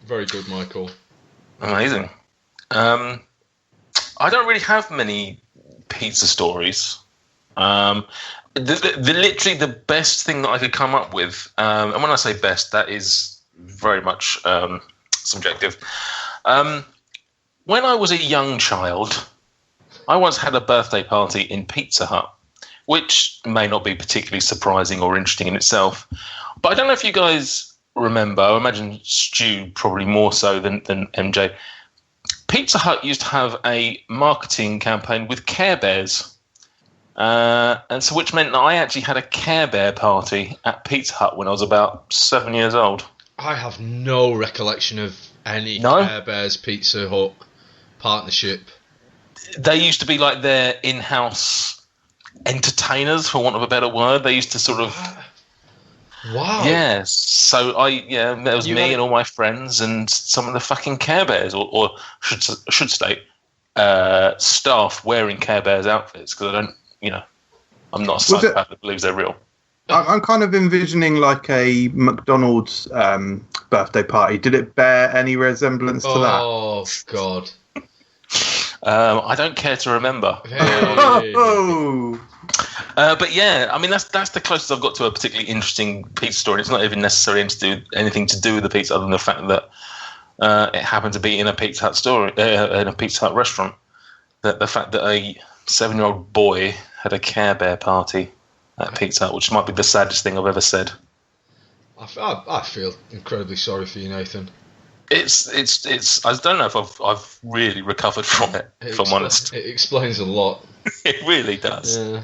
Very good, Michael. Amazing. I don't really have many pizza stories. Literally the best thing that I could come up with, and when I say best, that is very much subjective. When I was a young child, I once had a birthday party in Pizza Hut, which may not be particularly surprising or interesting in itself. But I don't know if you guys remember, I imagine Stu probably more so than MJ. Pizza Hut used to have a marketing campaign with Care Bears. And so, which meant that I actually had a Care Bear party at Pizza Hut when I was about 7 years old. I have no recollection of any Care Bears Pizza Hut partnership. They used to be like their in-house entertainers, for want of a better word. They used to sort of... Wow. Yeah, so there was me and all my friends and some of the fucking Care Bears, or should state, staff wearing Care Bears outfits, because I don't, I'm not a psychopath that believes they're real. I'm kind of envisioning like a McDonald's birthday party. Did it bear any resemblance to that? Oh, God. I don't care to remember. Hey. But yeah, I mean that's the closest I've got to a particularly interesting pizza story. It's not even necessarily anything to do with the pizza, other than the fact that it happened to be in a Pizza Hut store, in a Pizza Hut restaurant. That the fact that a 7-year-old boy had a Care Bear party at Pizza Hut, which might be the saddest thing I've ever said. I feel incredibly sorry for you, Nathan. It's. I don't know if I've really recovered from it. If I'm honest, it explains a lot. It really does. Yeah.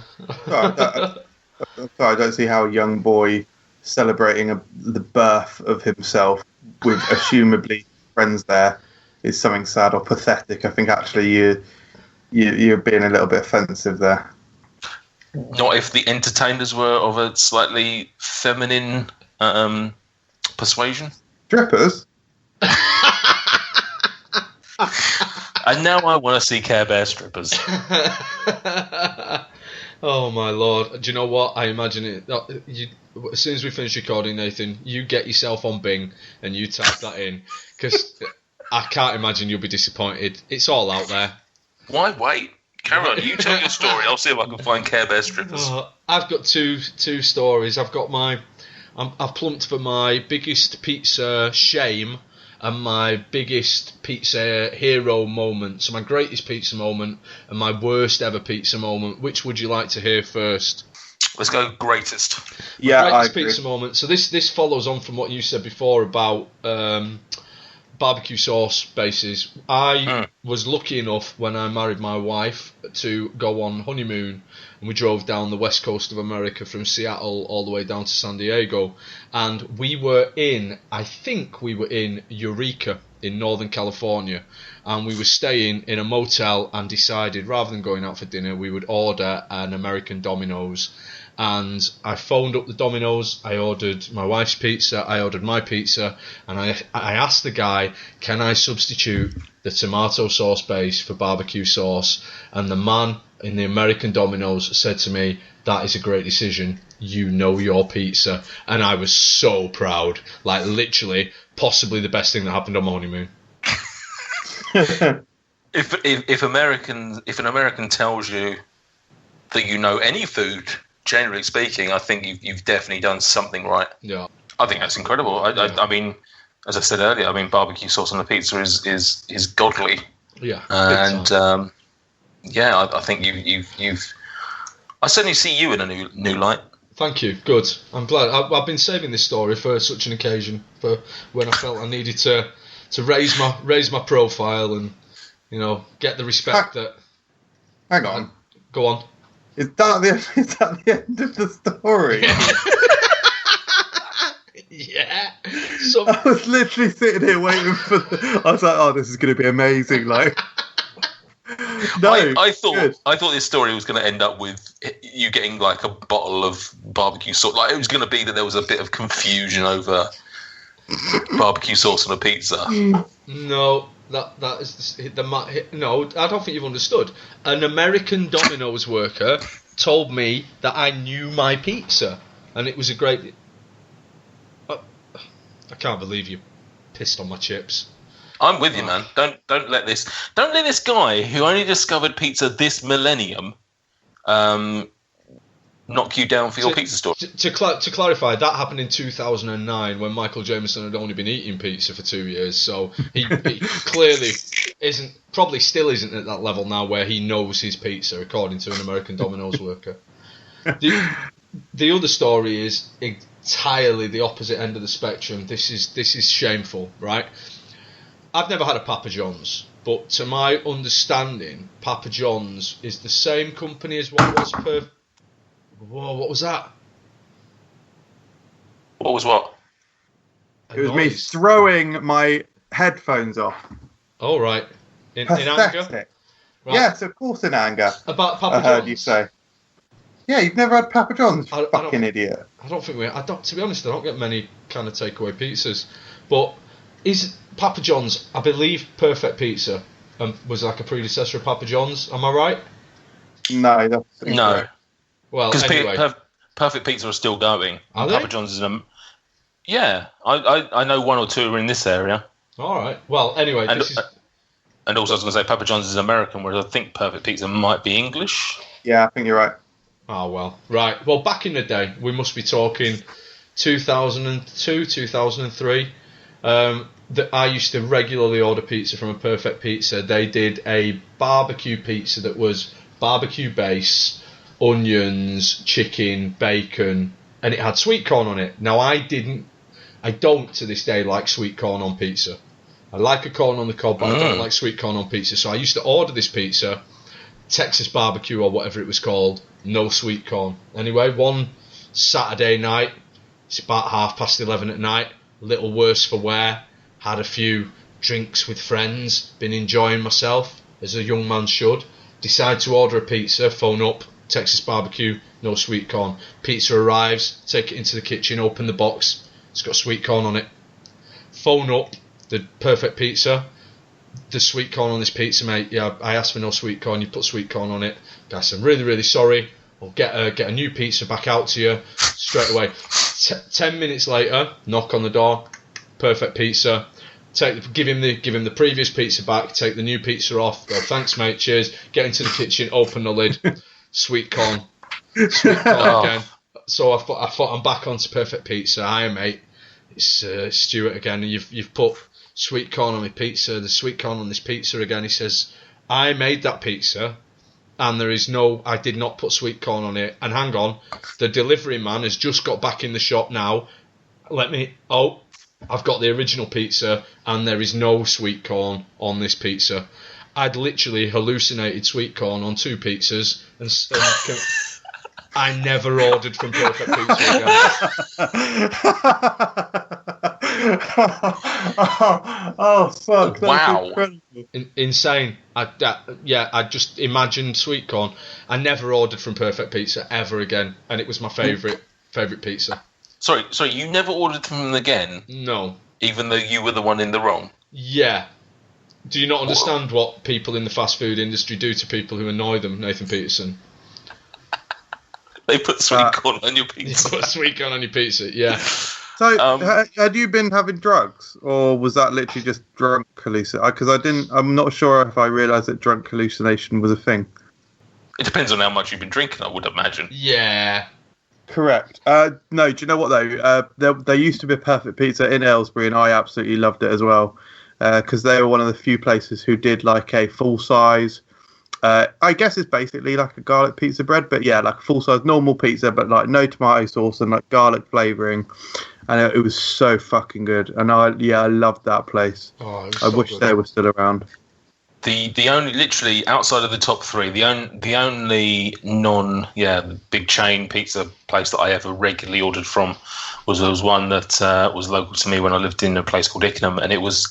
I don't see how a young boy celebrating the birth of himself with assumably friends there is something sad or pathetic. I think actually you're being a little bit offensive there. Not if the entertainers were of a slightly feminine persuasion. Strippers? And now I want to see Care Bear strippers. Oh my lord! Do you know what? I imagine it. As soon as we finish recording, Nathan, you get yourself on Bing and you type that in, because I can't imagine you'll be disappointed. It's all out there. Why wait? Carry on. You tell your story. I'll see if I can find Care Bear strippers. I've got two stories. I've plumped for my biggest pizza shame and my biggest pizza hero moment. So my greatest pizza moment and my worst ever pizza moment. Which would you like to hear first? Let's go greatest. Yeah, greatest I agree. Pizza moment. So this follows on from what you said before about barbecue sauce bases. I was lucky enough when I married my wife to go on honeymoon, and we drove down the west coast of America from Seattle all the way down to San Diego, and I think we were in Eureka in Northern California, and we were staying in a motel and decided rather than going out for dinner we would order an American Domino's. And I phoned up the Domino's, I ordered my wife's pizza, I ordered my pizza, and I asked the guy, can I substitute the tomato sauce base for barbecue sauce? And the man in the American Domino's said to me, that is a great decision, you know your pizza. And I was so proud, like literally, possibly the best thing that happened on my honeymoon. If an American tells you that you know any food, generally speaking, I think you've definitely done something right. Yeah, I think that's incredible. I mean, as I said earlier, I mean, barbecue sauce on a pizza is godly. Yeah, and I think you've. I certainly see you in a new light. Thank you. Good. I'm glad. I've been saving this story for such an occasion, for when I felt I needed to raise my profile and get the respect that. Hang on. Go on. Is that the end of the story? Yeah. I was literally sitting here waiting for. I was like, "Oh, this is going to be amazing!" Like, no, I thought this story was going to end up with you getting like a bottle of barbecue sauce. Like it was going to be that there was a bit of confusion over barbecue sauce on a pizza. No. That is no, I don't think you've understood. An American Domino's worker told me that I knew my pizza, and it was a great. I can't believe you pissed on my chips. I'm with you, man. Don't let this guy who only discovered pizza this millennium knock you down for your pizza store. To clarify, that happened in 2009 when Michael Jameson had only been eating pizza for 2 years, so he clearly probably still isn't at that level now where he knows his pizza, according to an American Domino's worker. The other story is entirely the opposite end of the spectrum. This is shameful, right? I've never had a Papa John's. but to my understanding, Papa John's is the same company as what was Whoa, what was that? What was what? It was me throwing my headphones off. Oh, right. In anger? Right. Yes, of course in anger. About Papa John's? I heard you say. Yeah, you've never had Papa John's, fucking idiot. I don't think to be honest, I don't get many kind of takeaway pizzas. But is Papa John's, I believe Perfect Pizza was like a predecessor of Papa John's, am I right? No, that's incorrect. No. Well, anyway. Perfect Pizza are still going. Are Papa they? John's is yeah, I know one or two are in this area. All right. Well, anyway, and also I was going to say Papa John's is American, whereas I think Perfect Pizza might be English. Yeah, I think you're right. Oh, well. Right. Well, back in the day, we must be talking 2002, 2003. That I used to regularly order pizza from a Perfect Pizza. They did a barbecue pizza that was barbecue base, onions, chicken, bacon, and it had sweet corn on it. Now, I don't to this day like sweet corn on pizza. I like a corn on the cob, but I don't like sweet corn on pizza. So I used to order this pizza, Texas barbecue or whatever it was called, no sweet corn. Anyway, one Saturday night, it's about 11:30 at night, a little worse for wear, had a few drinks with friends, been enjoying myself, as a young man should, decide to order a pizza, phone up, Texas barbecue, no sweet corn. Pizza arrives, take it into the kitchen, open the box, it's got sweet corn on it. Phone up the Perfect Pizza, the sweet corn on this pizza, mate. Yeah, I asked for no sweet corn, you put sweet corn on it. Guys, I'm really, really sorry. I'll get a new pizza back out to you straight away. 10 minutes later, knock on the door, Perfect Pizza. Give him the previous pizza back, take the new pizza off, go, thanks mate, cheers, get into the kitchen, open the lid, sweet corn again. So I thought I'm back onto Perfect Pizza. Hi mate, it's Stuart again. You've put sweet corn on my pizza. There's sweet corn on this pizza again. He says, I made that pizza and I did not put sweet corn on it. And hang on, the delivery man has just got back in the shop now. I've got the original pizza and there is no sweet corn on this pizza. I'd literally hallucinated sweet corn on two pizzas and I never ordered from Perfect Pizza again. Oh fuck! Wow! Insane. I just imagined sweet corn. I never ordered from Perfect Pizza ever again, and it was my favourite pizza. Sorry, you never ordered from them again? No. Even though you were the one in the wrong? Yeah. Do you not understand what people in the fast food industry do to people who annoy them, Nathan Peterson? They put sweet corn on your pizza. They put sweet corn on your pizza, yeah. So, had you been having drugs, or was that literally just drunk hallucination? Because I'm not sure if I realised that drunk hallucination was a thing. It depends on how much you've been drinking, I would imagine. Yeah. Correct. No, do you know what though? There used to be a Perfect Pizza in Aylesbury, and I absolutely loved it as well, because they were one of the few places who did like a full size. I guess it's basically like a garlic pizza bread, but yeah, like a full size normal pizza, but like no tomato sauce and like garlic flavouring, and it was so fucking good. And I loved that place. Oh, I wish they were still around. The only, literally outside of the top three, the only the big chain pizza place that I ever regularly ordered from was one that was local to me when I lived in a place called Ickenham, and it was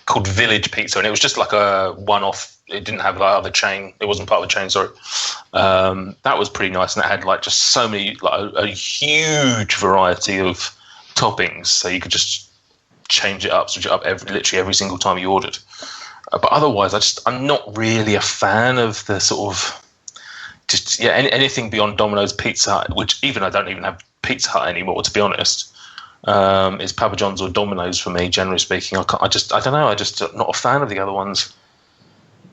called Village Pizza, and it was just like a one-off. It didn't have like other chain. It wasn't part of the chain. Sorry, that was pretty nice, and it had like just so many, like a huge variety of toppings, so you could just switch it up literally every single time you ordered. But otherwise, I'm not really a fan of the sort of anything beyond Domino's, Pizza Hut, which I don't even have Pizza Hut anymore, to be honest. Is Papa John's or Domino's for me, generally speaking. I don't know. I'm just not a fan of the other ones.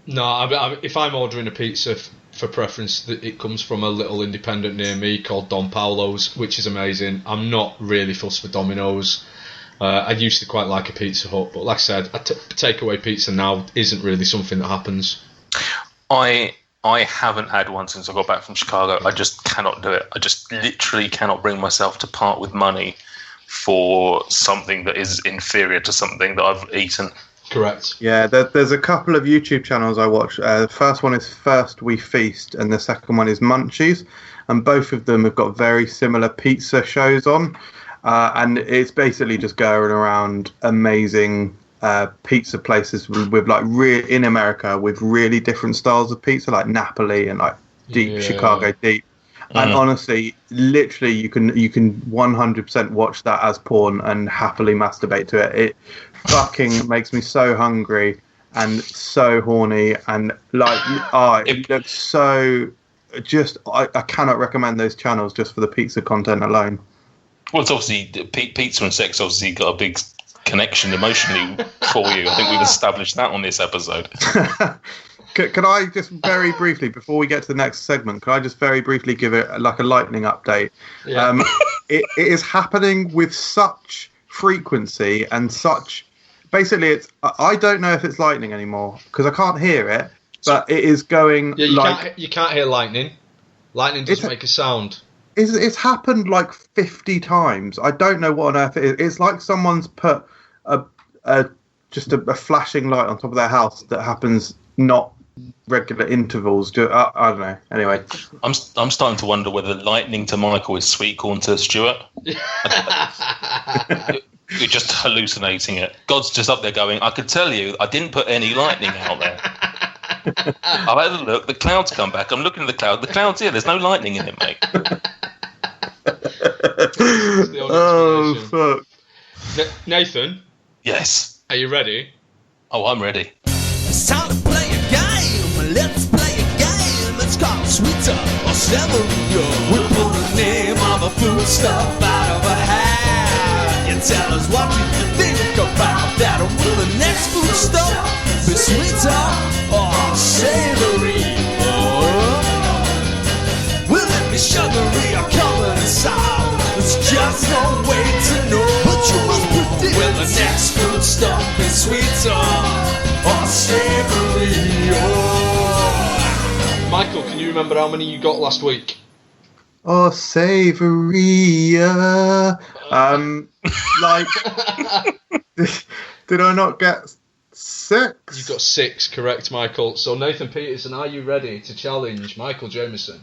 No, if I'm ordering a pizza for preference, it comes from a little independent near me called Don Paolo's, which is amazing. I'm not really fussed for Domino's. I used to quite like a Pizza Hut, but like I said, takeaway pizza now isn't really something that happens. I haven't had one since I got back from Chicago. I just cannot do it. I just literally cannot bring myself to part with money for something that is inferior to something that I've eaten. Correct. Yeah, there's a couple of YouTube channels I watch. The first one is First We Feast, and the second one is Munchies, and both of them have got very similar pizza shows on, and it's basically just going around amazing pizza places with like in America with really different styles of pizza, like Napoli and like deep Chicago deep. And honestly, literally, you can 100% watch that as porn and happily masturbate to it. It fucking makes me so hungry and so horny, and like, it looks so. Just, I cannot recommend those channels just for the pizza content alone. Well, it's obviously pizza and sex. Obviously, got a big connection emotionally for you. I think we've established that on this episode. Can I just very briefly, before we get to the next segment, can I just very briefly give it like a lightning update? Yeah. It is happening with such frequency and such. Basically, I don't know if it's lightning anymore because I can't hear it, but it is going. Yeah, you can't hear lightning. Lightning doesn't make a sound. It's happened like 50 times. I don't know what on earth it is. It's like someone's put just a flashing light on top of their house that happens not regular intervals. I don't know. Anyway, I'm starting to wonder whether lightning to Michael is sweet corn to Stuart. You're just hallucinating it. God's just up there going, I could tell you, I didn't put any lightning out there. I've had a look. The clouds come back. I'm looking at the cloud. The cloud's here. There's no lightning in it, mate. Oh, fuck. Nathan? Yes. Are you ready? Oh, I'm ready. It's time to play a game. Let's play a game. It's called Sweeter of Savourier. We pull the name of a foodstuff out of a hat. You tell us what you think about that. Will the next foodstuff be sweeter or savory? Will it be sugary or covered in salt? There's just no way to know. But you must predict. Will the next foodstuff be sweeter or savory? Michael, can you remember how many you got last week? Oh, savory. Like, did I not get 6? You got 6, correct, Michael. So Nathan Peterson, are you ready to challenge Michael Jamieson?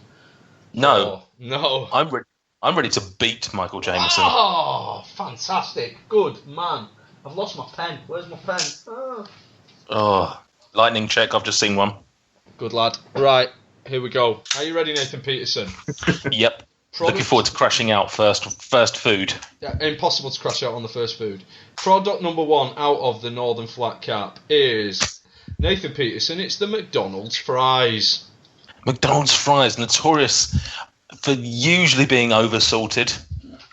No. Oh, no. I'm ready to beat Michael Jamieson. Oh, fantastic. Good, man. I've lost my pen. Where's my pen? Oh, lightning check. I've just seen one. Good lad. Right, here we go. Are you ready, Nathan Peterson? Yep. Looking forward to crashing out first food. Yeah, impossible to crash out on the first food. Product number 1 out of the Northern Flat Cap is Nathan Peterson. It's the McDonald's fries. McDonald's fries, notorious for usually being over-salted,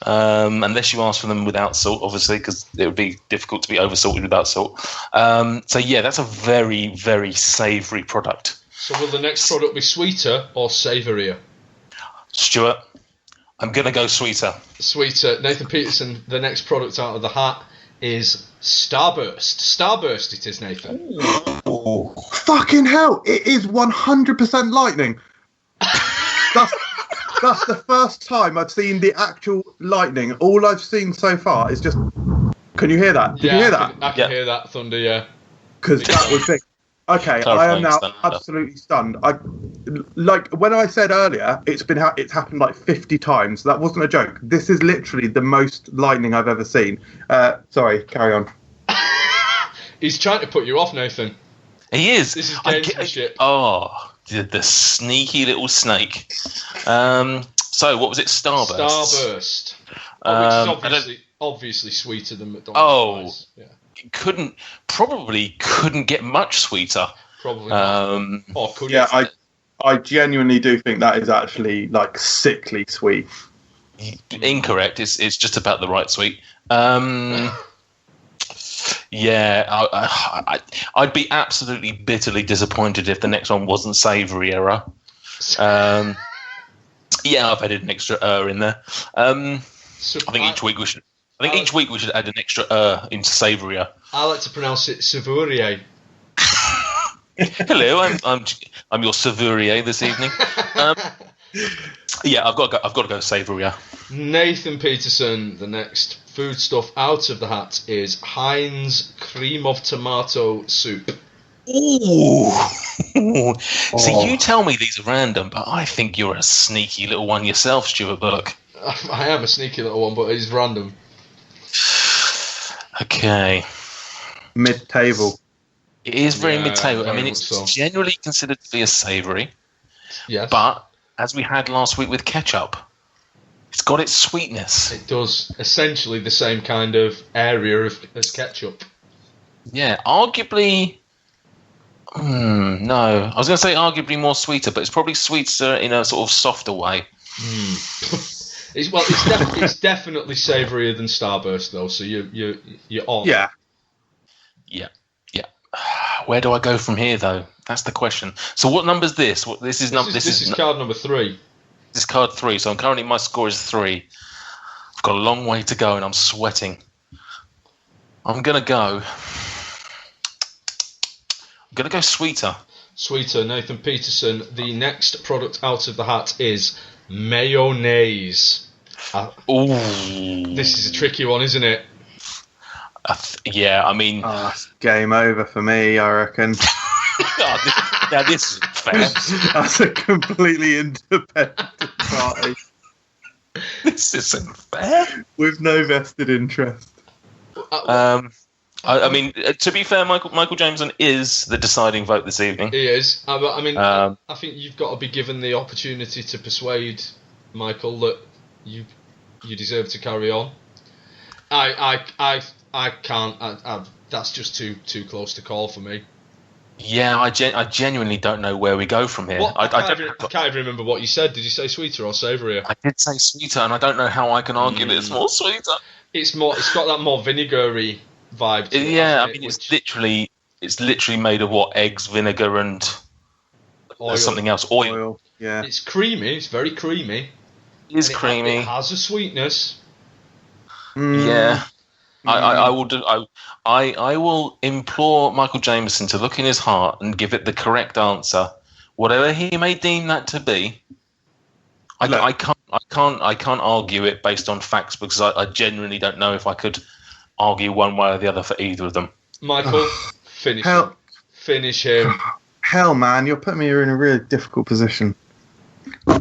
unless you ask for them without salt, obviously, because it would be difficult to be over-salted without salt. So yeah, that's a very, very savoury product. So will the next product be sweeter or savourier? Stuart, I'm going to go sweeter. Sweeter. Nathan Peterson, the next product out of the hat is Starburst. Starburst it is, Nathan. Oh, fucking hell. It is 100% lightning. That's the first time I've seen the actual lightning. All I've seen so far is just... Can you hear that? Did you hear that? I can hear that thunder, yeah. Because that would be... Okay, I am now absolutely stunned. Like when I said earlier, it's happened like 50 times. That wasn't a joke. This is literally the most lightning I've ever seen. Sorry, carry on. He's trying to put you off, Nathan. He is. This is gamesmanship. Oh, the sneaky little snake. So what was it? Starburst. Starburst. Which is obviously sweeter than McDonald's. Oh. Yeah. Probably couldn't get much sweeter. Probably not. Or could yeah, I genuinely do think that is actually like sickly sweet. Incorrect. It's just about the right sweet. Yeah, I'd be absolutely bitterly disappointed if the next one wasn't savoury era. Yeah, I've added an extra in there. I think each week we should. I think each week we should add an extra into Savourier. I like to pronounce it Savourier. Hello, I'm your Savourier this evening. Yeah, I've got to go Savourier. Nathan Peterson, the next food stuff out of the hat is Heinz cream of tomato soup. Ooh. See, you tell me these are random, but I think you're a sneaky little one yourself, Stuart Bullock. I am a sneaky little one, but it's random. Okay. Mid-table. It is very mid-table. I very mean, much it's so. generally considered to be a savoury, Yes. but as we had last week with ketchup, it's got its sweetness. It does essentially the same kind of area as ketchup. Yeah, arguably... no. I was going to say arguably more sweeter, but it's probably sweeter in a sort of softer way. It's definitely savourier than Starburst, though, so you're on. Yeah. Yeah. Where do I go from here, though? That's the question. So what number's this? This is card number 3. This is card 3, so my score is 3. I've got a long way to go and I'm sweating. I'm going to go sweeter. Sweeter, Nathan Peterson. The next product out of the hat is mayonnaise. Ooh. This is a tricky one, isn't it? Yeah, I mean... it's game over for me, I reckon. Now this isn't fair. That's a completely independent party. This isn't fair. With no vested interest. I mean, to be fair, Michael Jameson is the deciding vote this evening. He is. But I mean, I think you've got to be given the opportunity to persuade Michael that you deserve to carry on. I can't. That's just too close to call for me. Yeah, I genuinely don't know where we go from here. I can't even remember what you said. Did you say sweeter or savourier? I did say sweeter, and I don't know how I can argue that it's more sweeter. It's got that more vinegary vibe to it. Yeah, I mean, it's literally made of what? Eggs, vinegar, and oil. Something else. Oil. Yeah. It's creamy. It's very creamy. It is creamy. It has a sweetness. Yeah. I will implore Michael Jameson to look in his heart and give it the correct answer, whatever he may deem that to be. I can't argue it based on facts because I genuinely don't know if I could argue one way or the other for either of them. Michael, finish him. Finish him. Hell, man, you're putting me in a really difficult position.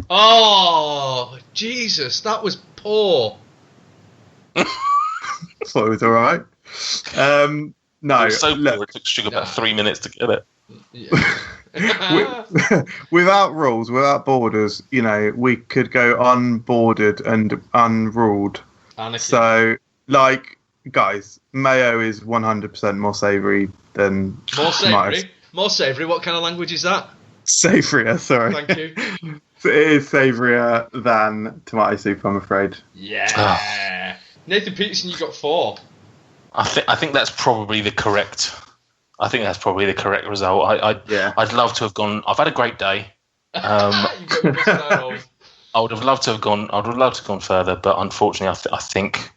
Oh, Jesus, that was poor. I thought it was all right. No, It was so poor, it took Sugar about 3 minutes to get it. Yeah. Without rules, without borders, we could go unbordered and unruled. Anarchy. So, guys, mayo is 100% more savoury than More savoury? More savoury? What kind of language is that? Savourier, sorry. Thank you. So it is savourier than tomato soup, I'm afraid. Yeah. Nathan Peterson, you got 4. I think that's probably the correct. I think that's probably the correct result. I'd love to have gone. I've had a great day. You got your best night home. I would have loved to have gone. I would have loved to have gone further, but unfortunately, I think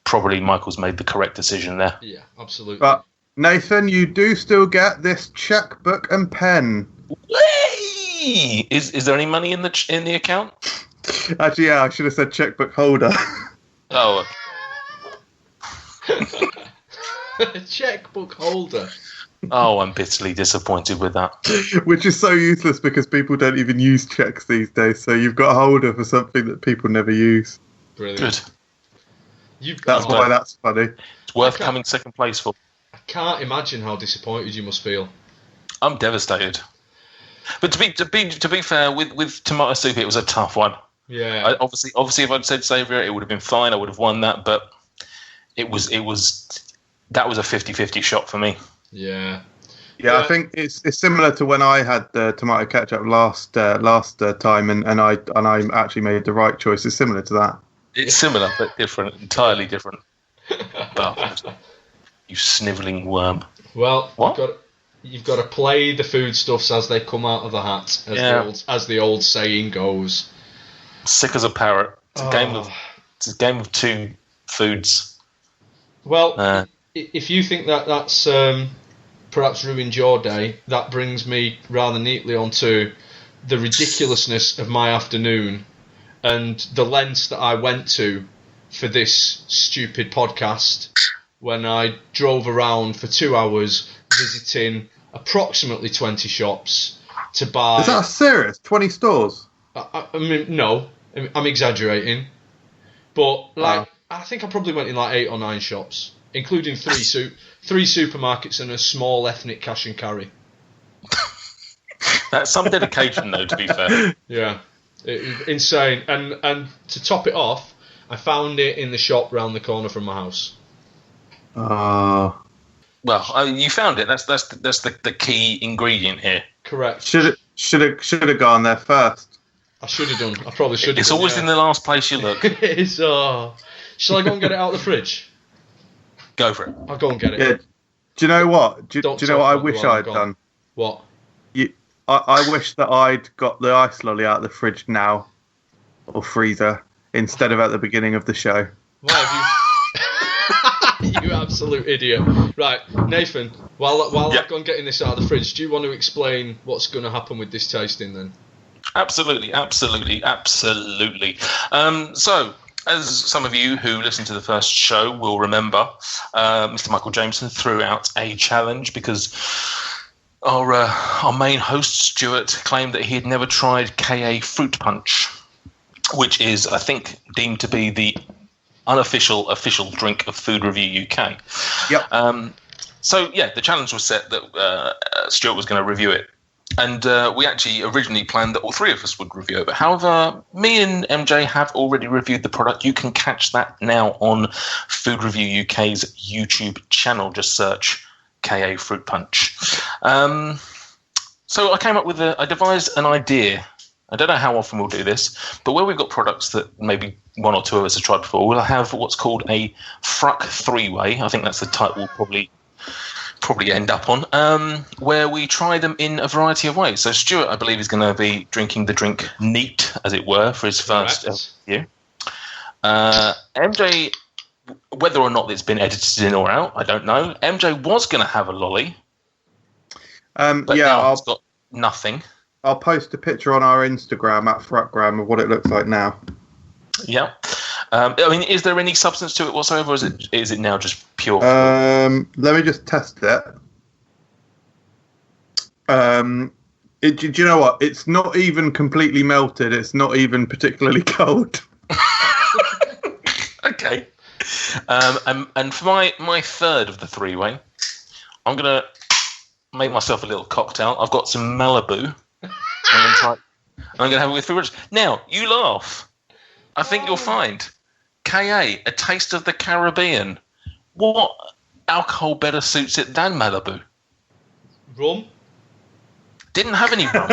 probably Michael's made the correct decision there. Yeah, absolutely. But Nathan, you do still get this checkbook and pen. Whee! Is there any money in the account? Actually, yeah, I should have said checkbook holder. Oh. Checkbook holder. Oh, I'm bitterly disappointed with that. Which is so useless because people don't even use checks these days. So you've got a holder for something that people never use. Brilliant. Good. That's why that's funny. It's worth coming second place for. I can't imagine how disappointed you must feel. I'm devastated. But to be fair, with tomato soup, it was a tough one. Yeah. Obviously, if I'd said savoury, it would have been fine. I would have won that, but that was a 50-50 shot for me. Yeah, I think it's similar to when I had the tomato ketchup last time, and I actually made the right choice. It's similar to that. It's similar but different, entirely different. But, you snivelling worm. Well, what? You've got to play the foodstuffs as they come out of the hat, as the old saying goes. Sick as a parrot. It's a game of two foods. Well, if you think that's perhaps ruined your day, that brings me rather neatly onto the ridiculousness of my afternoon and the lengths that I went to for this stupid podcast when I drove around for 2 hours visiting approximately 20 shops to buy... Is that serious? 20 stores? I mean, no, I'm exaggerating. But, I think I probably went in like 8 or 9 shops, including three supermarkets and a small ethnic cash and carry. That's some dedication, though, to be fair. Yeah. Insane. And to top it off, I found it in the shop round the corner from my house. Oh. Well, you found it. That's the key ingredient here. Correct. Should have gone there first. I should have done. I probably should have. It's always in the last place you look. It's Shall I go and get it out of the fridge? Go for it. I'll go and get it. Yeah. Do you know what? Do you know what I wish I'd done? What? I wish that I'd got the ice lolly out of the fridge now, or freezer, instead of at the beginning of the show. Why have you... You absolute idiot. Right, Nathan, while I've gone getting this out of the fridge, do you want to explain what's going to happen with this tasting then? Absolutely. So, as some of you who listened to the first show will remember, Mr. Michael Jameson threw out a challenge because our main host, Stuart, claimed that he had never tried KA Fruit Punch, which is, I think, deemed to be the unofficial official drink of Food Review UK. Yep. So, the challenge was set that Stuart was going to review it. And we actually originally planned that all three of us would review it. But however, me and MJ have already reviewed the product. You can catch that now on Food Review UK's YouTube channel. Just search KA Fruit Punch. So I came up with I devised an idea. I don't know how often we'll do this, but where we've got products that maybe one or two of us have tried before, we'll have what's called a FRUK three-way. I think that's the type we'll probably end up on, where we try them in a variety of ways. So Stuart, I believe, is going to be drinking the drink neat, as it were, for his first review. MJ, whether or not it's been edited in or out, I don't know. MJ was going to have a lolly, but now it's got nothing. I'll post a picture on our Instagram at FRUKgram of what it looks like now. Yeah. I mean, is there any substance to it whatsoever, or is it now just pure? Let me just test it. Do you know what? It's not even completely melted. It's not even particularly cold. Okay. And for my third of the three-way, I'm going to make myself a little cocktail. I've got some Malibu. I'm going to have it with fruit. Now, you laugh. I think you'll find KA, a taste of the Caribbean. What alcohol better suits it than Malibu? Rum? Didn't have any rum.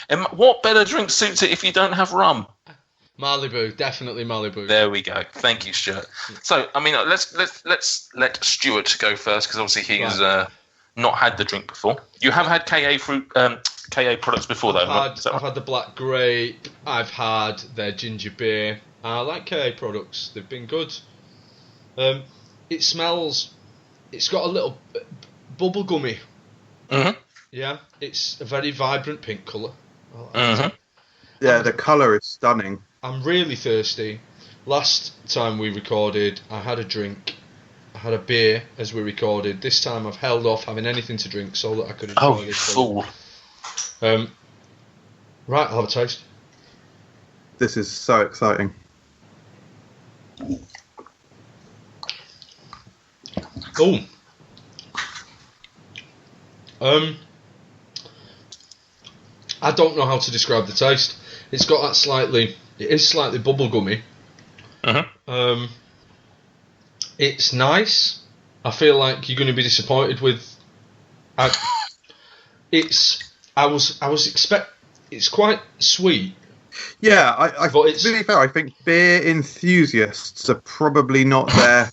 And what better drink suits it if you don't have rum? Malibu, definitely Malibu. There we go. Thank you, Stuart. So, I mean, let's let Stuart go first, because obviously he's not had the drink before. You have had KA products before, though. I've had the black grape. I've had their ginger beer. I like KA products. They've been good. It smells. It's got a little bubble gummy. Mm-hmm. Yeah, it's a very vibrant pink colour. Mm-hmm. Yeah, the colour is stunning. I'm really thirsty. Last time we recorded, I had a drink. I had a beer as we recorded. This time I've held off having anything to drink so that I could enjoy this. Fool. Right, I'll have a taste. This is so exciting. Oh. I don't know how to describe the taste. It's got that it is slightly bubblegummy. Uh-huh. It's nice. I feel like you're going to be disappointed with. It's quite sweet. Yeah, to be fair, I think beer enthusiasts are probably not their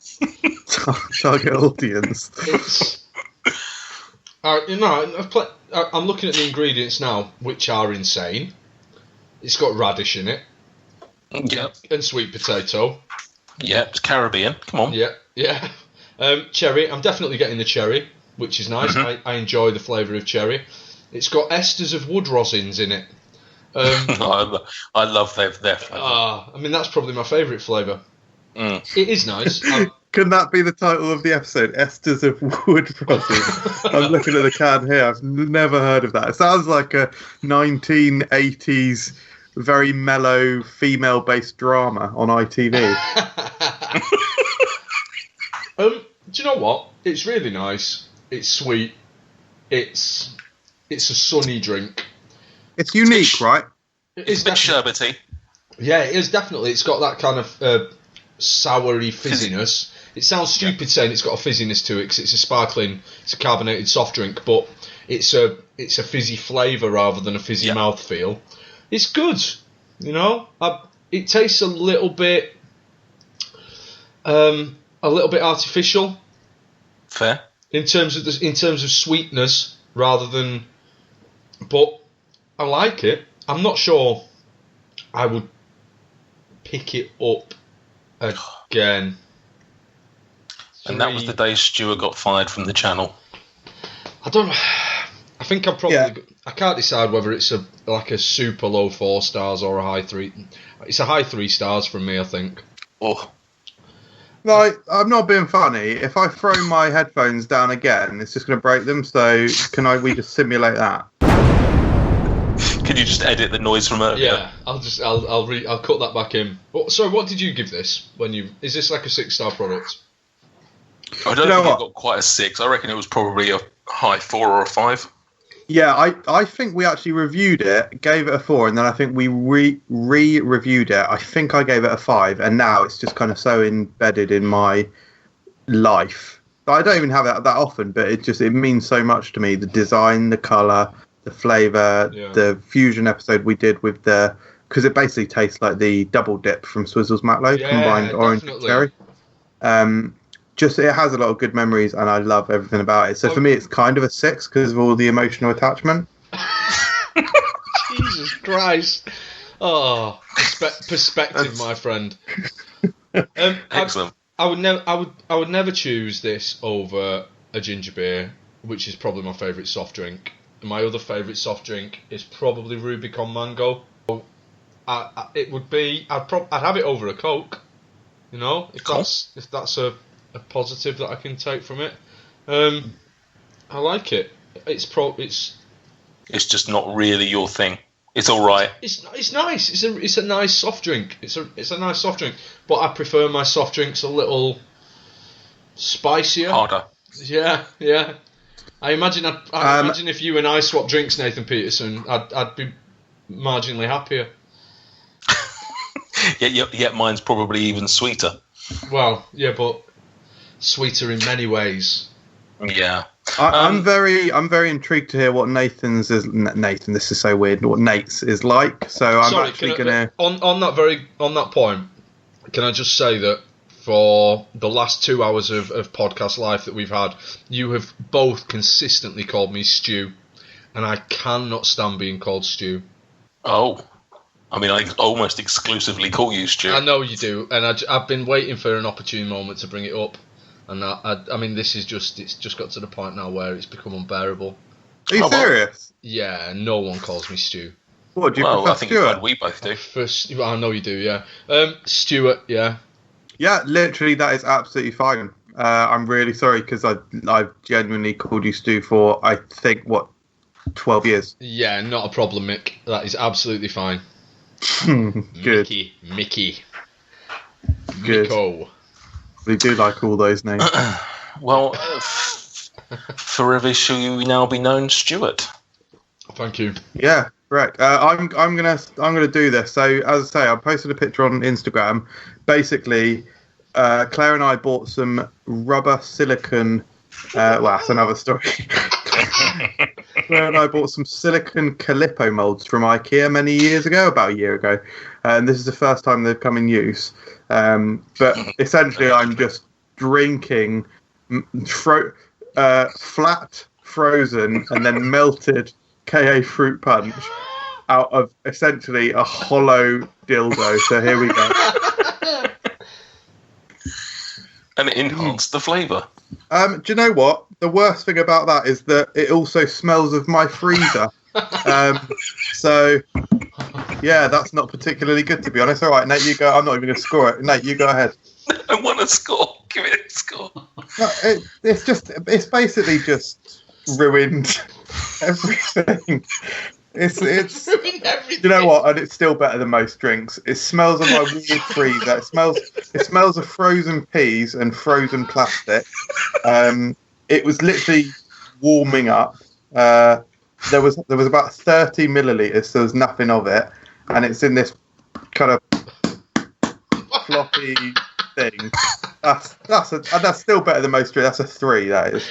target audience. I'm looking at the ingredients now, which are insane. It's got radish in it. Yep. And sweet potato. Yeah, it's Caribbean. Come on. Yeah. Cherry. I'm definitely getting the cherry, which is nice. Mm-hmm. I enjoy the flavour of cherry. It's got esters of wood rosins in it. I love their flavour. I mean, that's probably my favourite flavour. Mm. It is nice. Can that be the title of the episode? Esters of Wood Frosting. I'm looking at the can here. I've never heard of that. It sounds like a 1980s very mellow female-based drama on ITV. Do you know what? It's really nice. It's sweet. It's a sunny drink. It's unique, right? It's a bit sherbety. Yeah, it is definitely. It's got that kind of soury fizziness. It sounds stupid saying it's got a fizziness to it because it's a carbonated soft drink, but it's a fizzy flavour rather than a fizzy mouthfeel. It's good, you know. It tastes a little bit artificial. Fair. In terms of sweetness, rather than, but I like it. I'm not sure I would pick it up again. And that was the day Stuart got fired from the channel. I think I'm probably. Yeah. I can't decide whether it's a super low 4 stars or a high 3. It's a high 3 stars from me, I think. Oh. Like, I'm not being funny. If I throw my headphones down again, it's just going to break them. So we just simulate that? Can you just edit the noise from earlier? Yeah, I'll cut that back in. So what did you give this? Is this like a 6-star product? I don't think it got quite a 6. I reckon it was probably a high 4 or a 5. Yeah, I think we actually reviewed it, gave it a 4, and then I think we re-reviewed it. I think I gave it a 5, and now it's just kind of so embedded in my life. I don't even have it that often, but it means so much to me. The design, the colour, the flavour, the fusion episode we did with because it basically tastes like the double dip from Swizzle's Matlow, combined orange and cherry. It has a lot of good memories, and I love everything about it. So for me, it's kind of a 6 because of all the emotional attachment. Jesus Christ! Oh, perspective, my friend. Excellent. I would never choose this over a ginger beer, which is probably my favourite soft drink. My other favourite soft drink is probably Rubicon Mango. It would be. I'd have it over a Coke. You know, if that's a positive that I can take from it. I like it. It's just not really your thing. It's all right. It's nice. It's a nice soft drink. It's a nice soft drink. But I prefer my soft drinks a little spicier. Harder. Yeah. I imagine if you and I swapped drinks, Nathan Peterson, I'd be marginally happier. Yet mine's probably even sweeter. Well, yeah, but sweeter in many ways. Yeah. Um, I'm very intrigued to hear what Nathan's is. Nathan, this is so weird. What Nate's is like. So I'm actually gonna on that point. Can I just say that for the last 2 hours of podcast life that we've had, you have both consistently called me Stu, and I cannot stand being called Stu. Oh. I mean, I almost exclusively call you Stu. I know you do, and I've been waiting for an opportune moment to bring it up. And I mean, it's just got to the point now where it's become unbearable. Are you serious? Yeah, no one calls me Stu. What, do you prefer I think Stuart? we both do. I know you do, yeah. Stuart, yeah. Yeah, literally, that is absolutely fine. I'm really sorry because I've genuinely called you Stu for, I think, 12 years? Yeah, not a problem, Mick. That is absolutely fine. Good. Mickey. Good. Miko. We do like all those names. Well, forever shall you now be known Stuart. Thank you. Yeah, correct. I'm gonna do this. So as I say, I posted a picture on Instagram. Basically, Claire and I bought some rubber silicone. Well, that's another story. Claire and I bought some silicone Calippo molds from IKEA many years ago, about a year ago, and this is the first time they've come in use. But essentially, I'm just drinking flat, frozen, and then melted KA fruit punch out of essentially a hollow dildo. So here we go. And it enhanced the flavour. Do you know what? The worst thing about that is that it also smells of my freezer. So Yeah, that's not particularly good, to be honest. All right, Nate, you go. I'm not even going to score it. Nate, you go ahead. I want to score. Give it a score. No, it's basically just ruined everything. It's Ruined everything. You know what? And it's still better than most drinks. It smells of my weird freezer. It smells of frozen peas and frozen plastic. It was literally warming up. There was about 30 millilitres. So there was nothing of it, and it's in this kind of floppy thing. That's still better than most drinks. That's a 3. That is.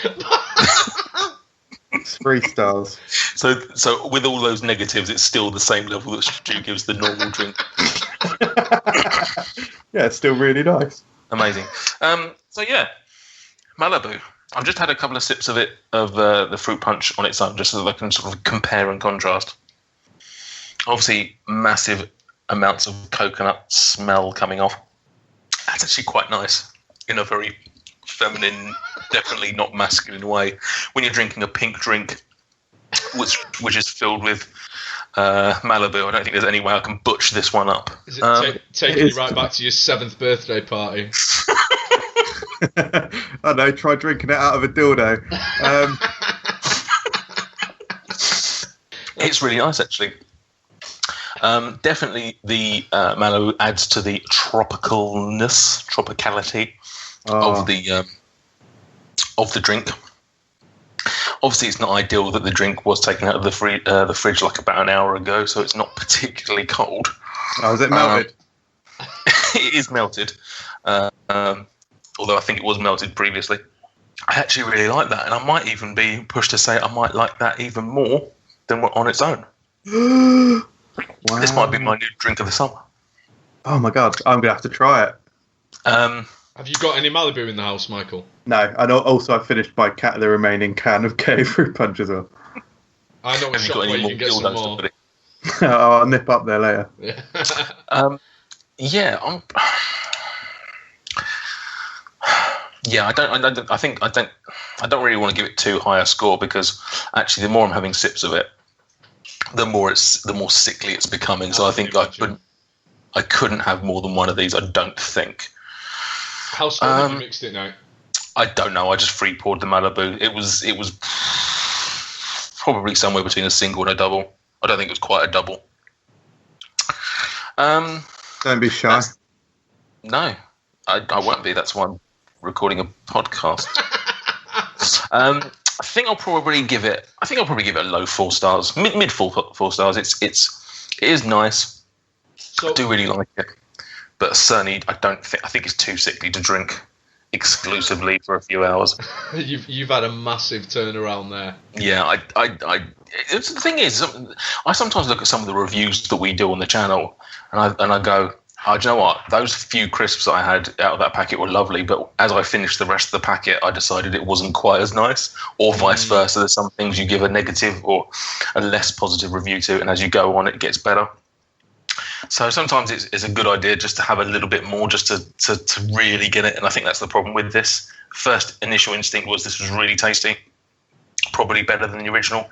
It's 3 stars. So with all those negatives, it's still the same level that Stu gives the normal drink. Yeah, it's still really nice. Amazing. So yeah, Malibu. I've just had a couple of sips of it, of the fruit punch on its own, just so that I can sort of compare and contrast. Obviously, massive amounts of coconut smell coming off. That's actually quite nice in a very feminine, definitely not masculine way. When you're drinking a pink drink, which is filled with Malibu, I don't think there's any way I can butch this one up. Is it taking you right back to your 7th birthday party? I know, try drinking it out of a dildo. It's really nice, actually. Definitely the Malibu adds to the tropicality of the drink. Obviously, it's not ideal that the drink was taken out of the fridge like about an hour ago, so it's not particularly cold. Oh, is it melted? It is melted, although I think it was melted previously. I actually really like that, and I might even be pushed to say I might like that even more than on its own. Wow. This might be my new drink of the summer. Oh my god, I'm gonna have to try it. Have you got any Malibu in the house, Michael? No, and also I finished the remaining can of K fruit punch as well. I know a shop where you can get some more. I'll nip up there later. Yeah. I don't really want to give it too high a score, because actually the more I'm having sips of it, the more sickly it's becoming. So I think I couldn't have more than one of these. I don't think. How strong have you mixed it now? I don't know. I just free poured the Malibu. It was probably somewhere between a single and a double. I don't think it was quite a double. Don't be shy. No, I won't be. That's why I'm recording a podcast. I think I'll probably give it a low 4 stars, mid 4 stars. It is nice. I do really like it, but certainly I think it's too sickly to drink exclusively for a few hours. You've had a massive turnaround there. Yeah, the thing is, I sometimes look at some of the reviews that we do on the channel, and I go, oh, do you know what? Those few crisps I had out of that packet were lovely, but as I finished the rest of the packet, I decided it wasn't quite as nice, or vice versa. There's some things you give a negative or a less positive review to, and as you go on, it gets better. So sometimes it's a good idea just to have a little bit more, just to really get it. And I think that's the problem with this. First initial instinct was this was really tasty, probably better than the original,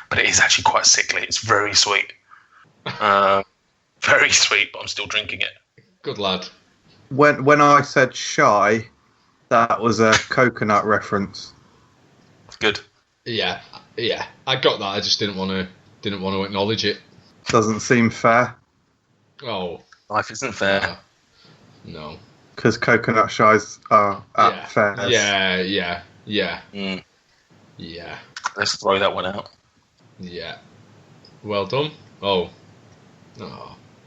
but it is actually quite sickly. It's very sweet. Very sweet, but I'm still drinking it. Good lad. When I said shy, that was a coconut reference. Good. Yeah. I got that. I just didn't want to acknowledge it. Doesn't seem fair. Oh, life isn't fair. No. Because coconut shies are at fairs. Yeah. Yeah. Let's throw that one out. Yeah. Well done. Oh,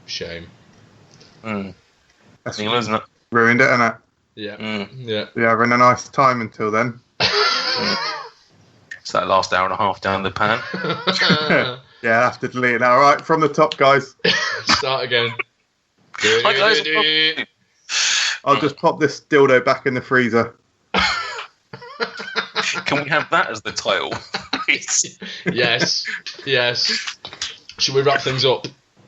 shame. That's isn't it? Ruined it, innit? Yeah. Yeah. You're having a nice time until then. It's that last hour and a half down the pan. Yeah, I have to delete it now. All right, from the top, guys. Start again. Hi, guys. I'll just pop this dildo back in the freezer. Can we have that as the title? Yes. Should we wrap things up?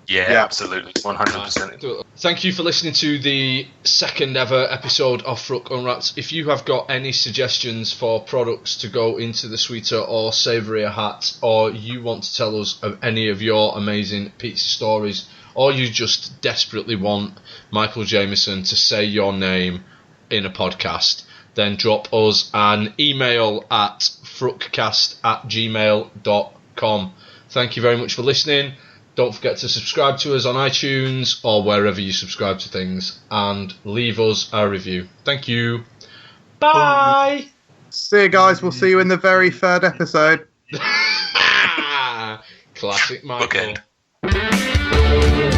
Yeah, absolutely. 100%. Thank you for listening to the second ever episode of FRUK Unwrapped. If you have got any suggestions for products to go into the Sweeter or Savourier hat, or you want to tell us of any of your amazing pizza stories or you just desperately want Michael Jamieson to say your name in a podcast, then drop us an email at frukcast@gmail.com. Thank you very much for listening. Don't forget to subscribe to us on iTunes or wherever you subscribe to things, and leave us a review. Thank you. Bye. See you guys. We'll see you in the very third episode. Classic Michael. Bookend.